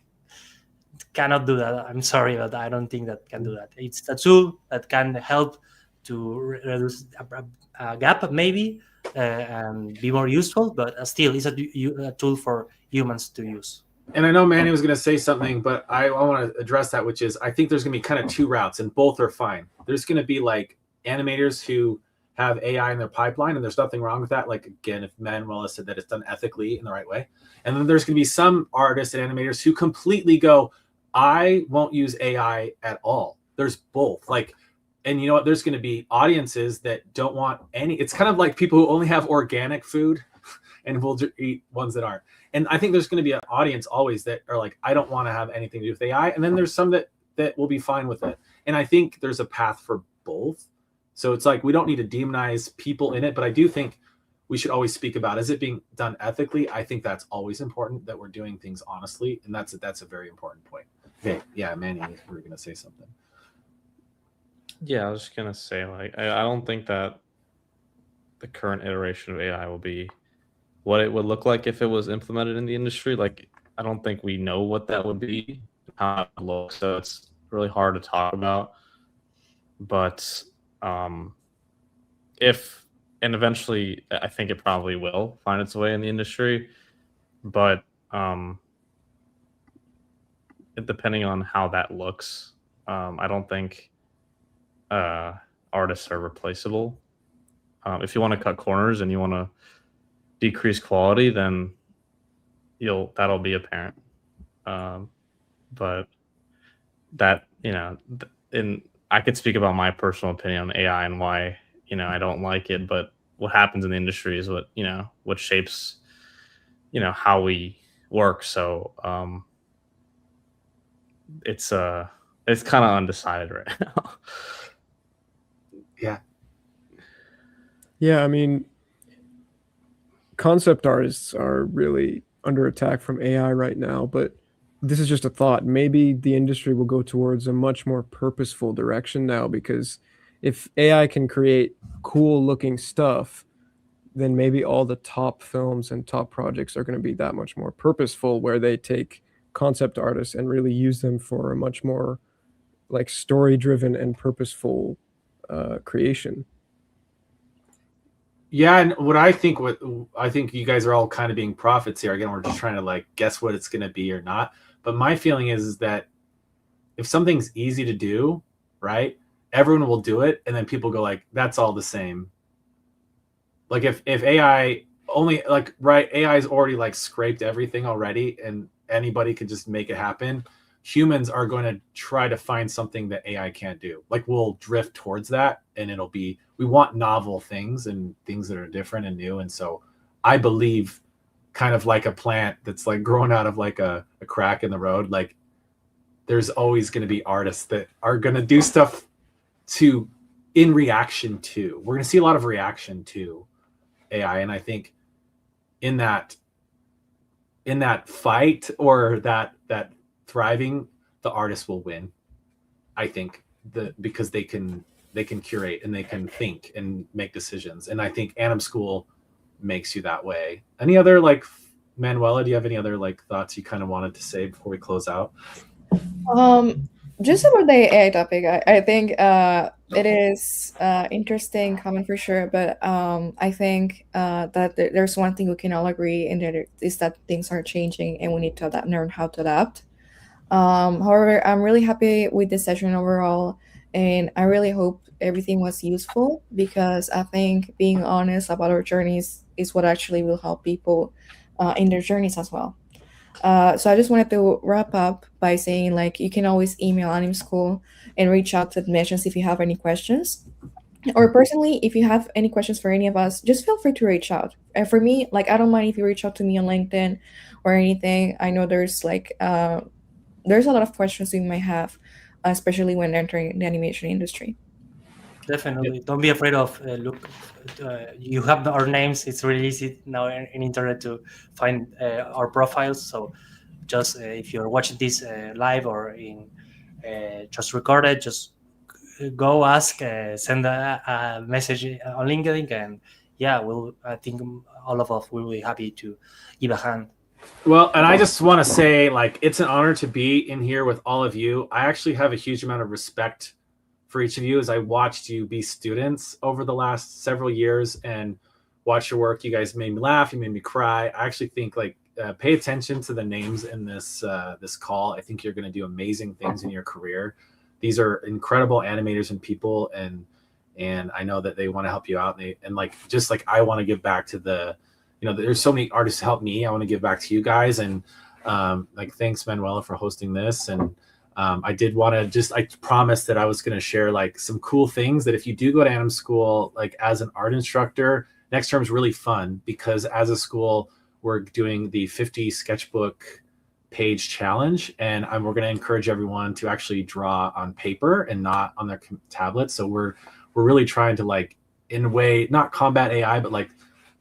cannot do that. I'm sorry, but I don't think that can do that. It's a tool that can help to reduce a gap, maybe, and be more useful, but still, it's a tool for humans to use. And I know Manny was going to say something, but I want to address that, which is I think there's going to be kind of two routes, and both are fine. There's going to be like animators who have AI in their pipeline, and there's nothing wrong with that. Like, again, if Manuela said that it's done ethically in the right way. And then there's going to be some artists and animators who completely go, I won't use AI at all. There's both. Like, and you know what? There's going to be audiences that don't want any. It's kind of like people who only have organic food and will eat ones that aren't. And I think there's going to be an audience always that are like, I don't want to have anything to do with AI. And then there's some that will be fine with it. And I think there's a path for both. So it's like, we don't need to demonize people in it, but I do think we should always speak about, is it being done ethically? I think that's always important, that we're doing things honestly. And that's a very important point. Okay. Yeah, Manny, you were going to say something. Yeah, I was just going to say, like, I don't think that the current iteration of AI will be what it would look like if it was implemented in the industry. Like, I don't think we know what that would be, how it looks, so it's really hard to talk about. But and eventually I think it probably will find its way in the industry, but depending on how that looks, I don't think artists are replaceable. If you want to cut corners and you want to decrease quality, then that'll be apparent. But that, and I could speak about my personal opinion on AI and why, I don't like it, but what happens in the industry is what shapes, how we work. So it's kind of undecided right now. Yeah. Yeah, I mean, concept artists are really under attack from AI right now, but this is just a thought. Maybe the industry will go towards a much more purposeful direction now, because if AI can create cool looking stuff, then maybe all the top films and top projects are going to be that much more purposeful, where they take concept artists and really use them for a much more like story driven and purposeful creation. Yeah, and what I think you guys are all kind of being prophets here. Again, we're just trying to like guess what it's going to be or not. But my feeling is that if something's easy to do, right, everyone will do it, and then people go like, that's all the same. Like if AI only like, right, AI's already like scraped everything already, and anybody could just make it happen. Humans are going to try to find something that AI can't do. Like, we'll drift towards that, and it'll be, we want novel things and things that are different and new. And so I believe, kind of like a plant that's like growing out of like a crack in the road, like there's always going to be artists that are going to do stuff in reaction to, we're going to see a lot of reaction to AI. And I think in that fight, or that thriving, the artist will win. I think because they can curate and they can think and make decisions. And I think AnimSchool makes you that way. Any other, like, Manuela, do you have any other like thoughts you kind of wanted to say before we close out? Just about the AI topic, I think it is interesting, common for sure, but I think that there's one thing we can all agree, and that is that things are changing, and we need to learn how to adapt. However, I'm really happy with the session overall, and I really hope everything was useful because I think being honest about our journeys is what actually will help people in their journeys as well. So I just wanted to wrap up by saying, like, you can always email AnimSchool and reach out to admissions if you have any questions. Or personally, if you have any questions for any of us, just feel free to reach out. And for me, like, I don't mind if you reach out to me on LinkedIn or anything. I know there's a lot of questions you might have, especially when entering the animation industry. Definitely, don't be afraid of look. You have our names. It's really easy now in internet to find our profiles. So just if you're watching this live or in just recorded, just go ask, send a message on LinkedIn, and yeah, I think all of us will be happy to give a hand. Well, and I just want to say, like, it's an honor to be in here with all of you. I actually have a huge amount of respect for each of you as I watched you be students over the last several years and watch your work. You guys made me laugh. You made me cry. I actually think, like, pay attention to the names in this call. I think you're going to do amazing things in your career. These are incredible animators and people, and I know that they want to help you out. And like, just like I want to give back to there's so many artists help me. I want to give back to you guys, and like, thanks Manuela for hosting this. And I did want to I promised that I was going to share like some cool things that if you do go to AnimSchool, like as an art instructor, next term is really fun because as a school, we're doing the 50 sketchbook page challenge, and we're going to encourage everyone to actually draw on paper and not on their tablet. So we're really trying to, like, in a way, not combat AI, but like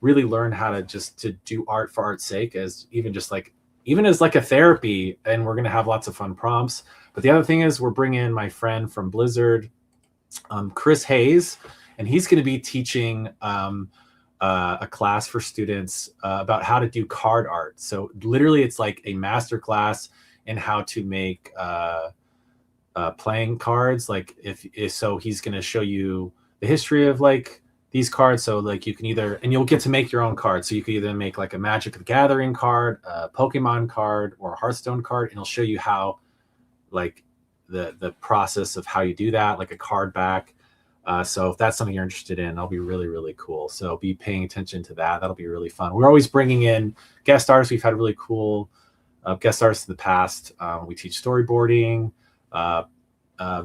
really learn how to do art for art's sake, as even as like a therapy. And we're going to have lots of fun prompts. But the other thing is we're bringing in my friend from Blizzard, Chris Hayes, and he's going to be teaching a class for students about how to do card art. So literally it's like a master class in how to make playing cards. Like so he's going to show you the history of like these cards. So like you can and you'll get to make your own cards. So you can either make like a Magic the Gathering card, a Pokemon card, or a Hearthstone card. And he'll show you how, like, the process of how you do that, like a card back. So if that's something you're interested in, that'll be really, really cool. So be paying attention to that. That'll be really fun. We're always bringing in guest artists. We've had really cool guest artists in the past. We teach storyboarding,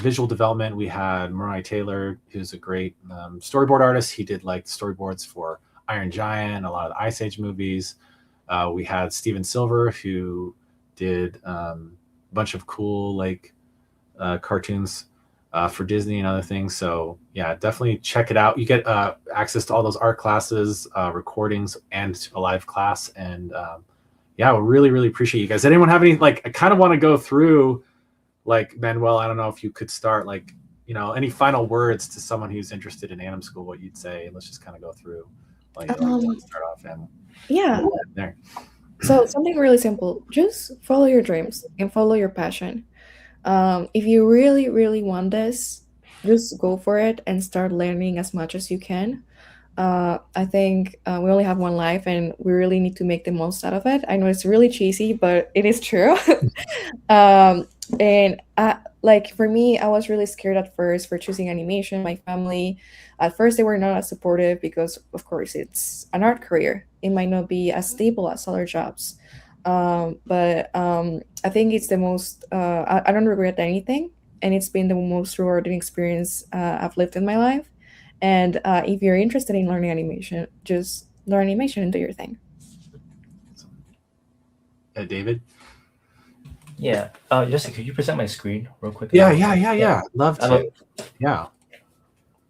visual development. We had Mariah Taylor, who's a great storyboard artist. He did like storyboards for Iron Giant, a lot of the Ice Age movies. We had Steven Silver, who did a bunch of cool like cartoons for Disney and other things. So yeah, definitely check it out. You get access to all those art classes, recordings, and a live class. And yeah, we really, really appreciate you guys. Anyone have any, like, I kind of want to go through, like, Manuel, I don't know if you could start, like, any final words to someone who's interested in AnimSchool, what you'd say. Let's just kind of go through, like, start off. And yeah. There. So something really simple, just follow your dreams and follow your passion. If you really, really want this, just go for it and start learning as much as you can. I think we only have one life and we really need to make the most out of it. I know it's really cheesy, but it is true. And like, for me, I was really scared at first for choosing animation. My family, at first, they were not as supportive because, of course, it's an art career. It might not be as stable as other jobs. But I think it's the most, I don't regret anything. And it's been the most rewarding experience I've lived in my life. And if you're interested in learning animation, just learn animation and do your thing. David? Yeah. Jessica, could you present my screen real quick? Yeah. Love to. Yeah.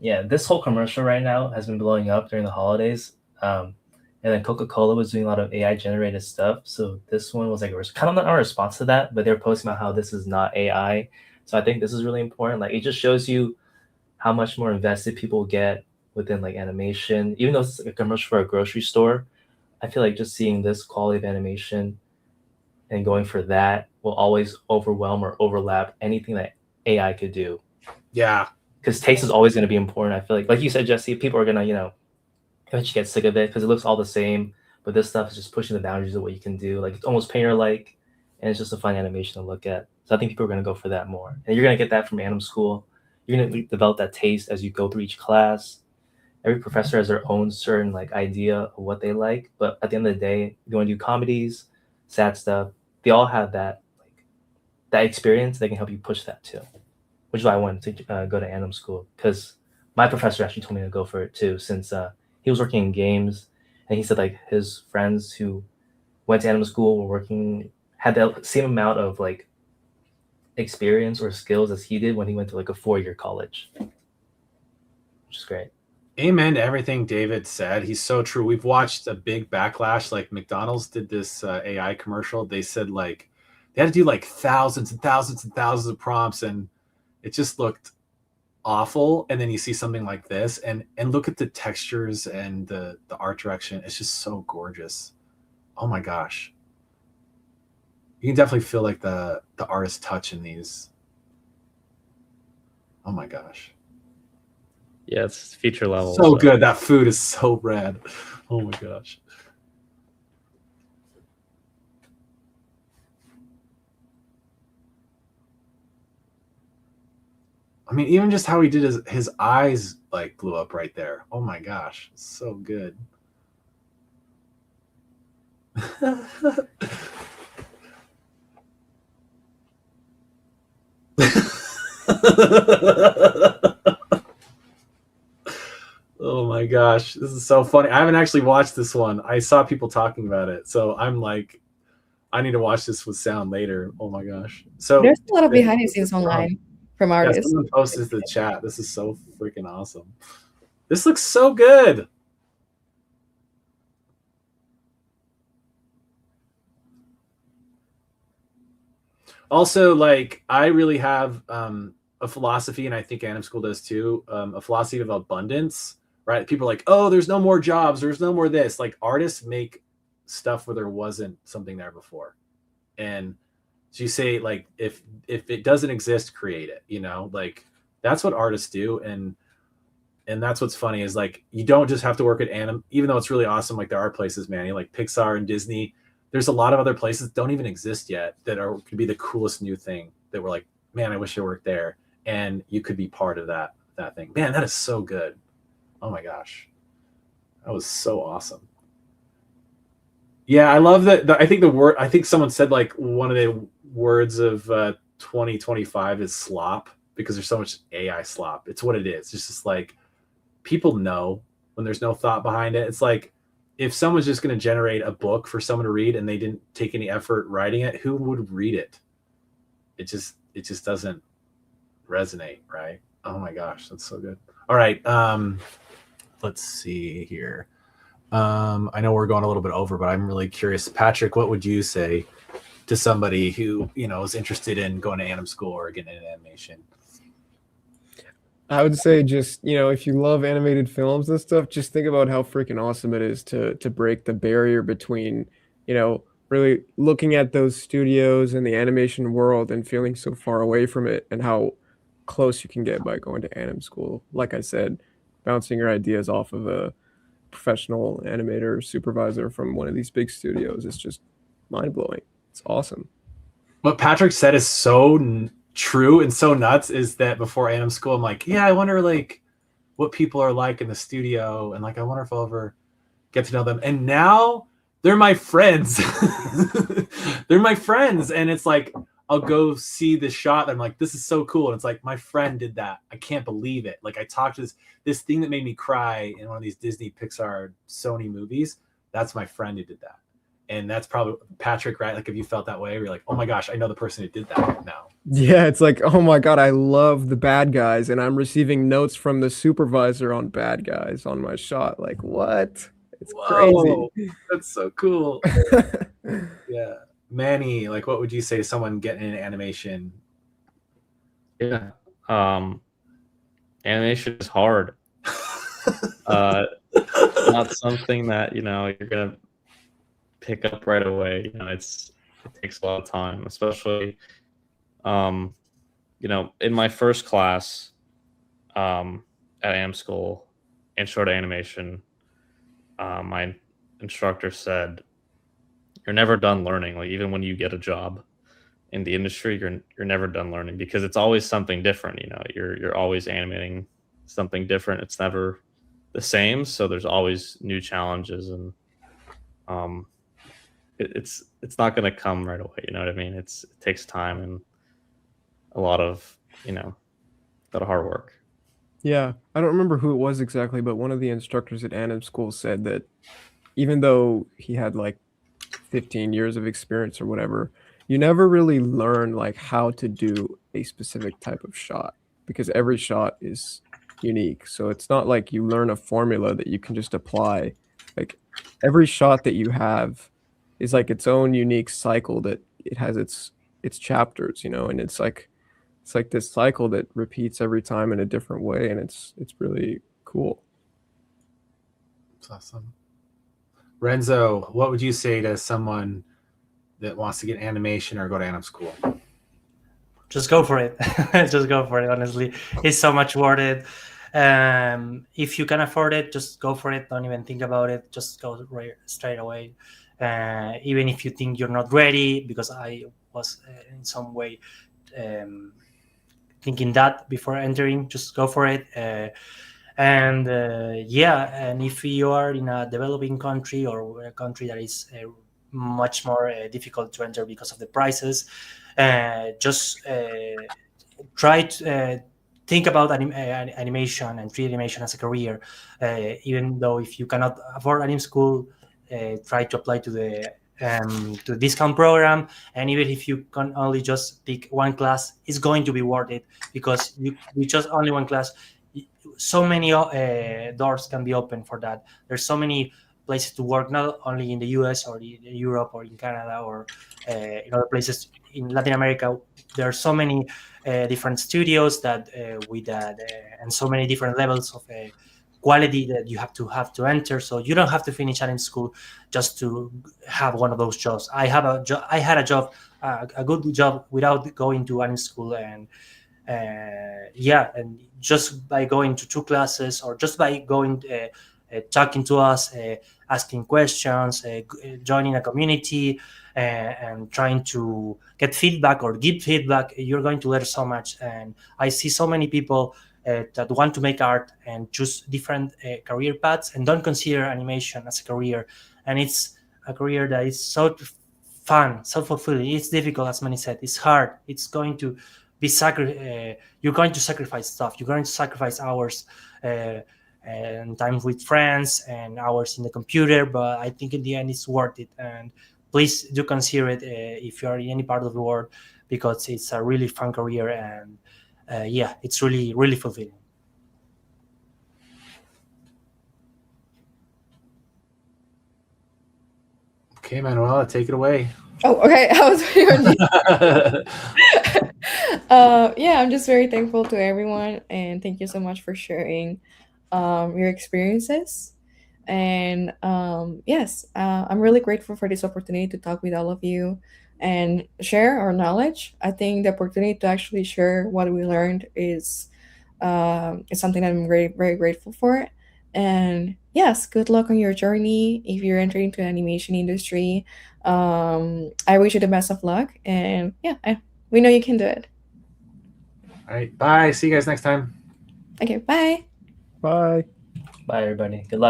Yeah, this whole commercial right now has been blowing up during the holidays. And then Coca-Cola was doing a lot of AI-generated stuff. So this one was like kind of not a response to that, but they're posting about how this is not AI. So I think this is really important. Like, it just shows you how much more invested people get within like animation. Even though it's like a commercial for a grocery store, I feel like just seeing this quality of animation and going for that will always overwhelm or overlap anything that AI could do. Yeah. Because taste is always going to be important. I feel like you said, Jesse, people are going to, eventually get sick of it because it looks all the same. But this stuff is just pushing the boundaries of what you can do. Like, it's almost painter-like, and it's just a fun animation to look at. So I think people are going to go for that more. And you're going to get that from AnimSchool. You're going to develop that taste as you go through each class. Every professor has their own certain idea of what they like. But at the end of the day, you want to do comedies, sad stuff. They all have that experience. They can help you push that too, which is why I wanted to go to AnimSchool, because my professor actually told me to go for it too, since he was working in games, and he said his friends who went to AnimSchool had the same amount of experience or skills as he did when he went to a 4-year college, which is great. Amen to everything David said. He's so true. We've watched a big backlash. McDonald's did this AI commercial. They said they had to do thousands and thousands and thousands of prompts, and it just looked awful. And then you see something like this, and look at the textures and the art direction. It's just so gorgeous. Oh my gosh. You can definitely feel the artist touch in these. Oh my gosh. Yeah, it's feature level. So good. That food is so rad. Oh my gosh. I mean, even just how he did his eyes blew up right there. Oh my gosh. It's so good. Oh my gosh, this is so funny. I haven't actually watched this one. I saw people talking about it, so I'm I need to watch this with sound later. Oh my gosh. So there's a lot of behind the scenes online from artists. Yeah, someone posted the chat. This is so freaking awesome. This looks so good. Also, I really have a philosophy, and I think AnimSchool does too, a philosophy of abundance, right? People are oh, there's no more jobs, there's no more this. Artists make stuff where there wasn't something there before. And so you say, if it doesn't exist, create it, that's what artists do. And that's what's funny is you don't just have to work at even though it's really awesome. There are places, Manny, Pixar and Disney. There's a lot of other places that don't even exist yet that could be the coolest new thing that we're man, I wish I worked there. And you could be part of that thing. Man, that is so good. Oh my gosh. That was so awesome. Yeah, I love that. I think someone said one of the words of 2025 is slop, because there's so much AI slop. It's what it is. It's just people know when there's no thought behind it. It's if someone's just going to generate a book for someone to read and they didn't take any effort writing it, who would read it? It just doesn't resonate, right? Oh my gosh, that's so good. All right, let's see here. I know we're going a little bit over, but I'm really curious. Patrick, what would you say to somebody who is interested in going to AnimSchool or getting into animation? I would say just, if you love animated films and stuff, just think about how freaking awesome it is to break the barrier between, really looking at those studios and the animation world and feeling so far away from it, and how close you can get by going to AnimSchool. Like I said, bouncing your ideas off of a professional animator or supervisor from one of these big studios is just mind-blowing. It's awesome. What Patrick said is so true and so nuts, is that before AnimSchool, I'm yeah, I wonder what people are like in the studio, and I wonder if I'll ever get to know them. And now they're my friends. They're my friends, and it's I'll go see the shot and I'm this is so cool, and it's my friend did that. I can't believe it. I talked to this thing that made me cry in one of these Disney, Pixar, Sony movies. That's my friend who did that. And that's probably Patrick, right? If you felt that way, you're oh my gosh, I know the person who did that now. Yeah, it's oh my God, I love the bad guys, and I'm receiving notes from the supervisor on bad guys on my shot. What? It's Whoa, crazy. That's so cool. Yeah. Manny, what would you say to someone getting into animation? Yeah. Animation is hard. Not something that, you're going to pick up right away. It takes a lot of time, especially in my first class at AnimSchool in short animation, my instructor said, "You're never done learning. Like even when you get a job in the industry, you're never done learning because it's always something different. You're always animating something different. It's never the same. So there's always new challenges, and it's not going to come right away. You know what I mean? It takes time and a lot of hard work." Yeah, I don't remember who it was exactly, but one of the instructors at AnimSchool said that even though he had like 15 years of experience or whatever, you never really learn like how to do a specific type of shot because every shot is unique. So it's not like you learn a formula that you can just apply. Like every shot that you have is like its own unique cycle that it has its chapters, and it's like this cycle that repeats every time in a different way, and it's really cool. That's awesome. Renzo, what would you say to someone that wants to get animation or go to AnimSchool? Just go for it. Just go for it. Honestly, it's so much worth it. If you can afford it, just go for it. Don't even think about it. Just go straight away. Even if you think you're not ready, because I was in some way thinking that before entering, just go for it. And if you are in a developing country or a country that is much more difficult to enter because of the prices, just try to think about animation and 3D animation as a career. Even though if you cannot afford AnimSchool, try to apply to the discount program, and even if you can only just pick one class, it's going to be worth it because you just only one class. So many doors can be open for that. There's so many places to work, not only in the US or in Europe or in Canada or in other places in Latin America. There are so many different studios that with that and so many different levels of quality that you have to enter. So you don't have to finish AnimSchool just to have one of those jobs. I had a job, a good job, without going to AnimSchool, and and just by going to 2 classes or just by going talking to us, asking questions, joining a community, and trying to get feedback or give feedback, you're going to learn so much. And I see so many people that want to make art and choose different career paths and don't consider animation as a career. And it's a career that is so fun, so fulfilling. It's difficult, as Manny said. It's hard. It's going to be you're going to sacrifice stuff. You're going to sacrifice hours and time with friends and hours in the computer. But I think in the end, it's worth it. And please do consider it if you are in any part of the world, because it's a really fun career, and it's really, really fulfilling. Okay, Manuela, take it away. Oh, okay. I was I'm just very thankful to everyone, and thank you so much for sharing your experiences. And yes, I'm really grateful for this opportunity to talk with all of you and share our knowledge. I think the opportunity to actually share what we learned is something that I'm very, very grateful for. And yes, good luck on your journey if you're entering into the animation industry. I wish you the best of luck, and we know you can do it. All right, bye. See you guys next time. Okay, bye. Bye. Bye, everybody. Good luck.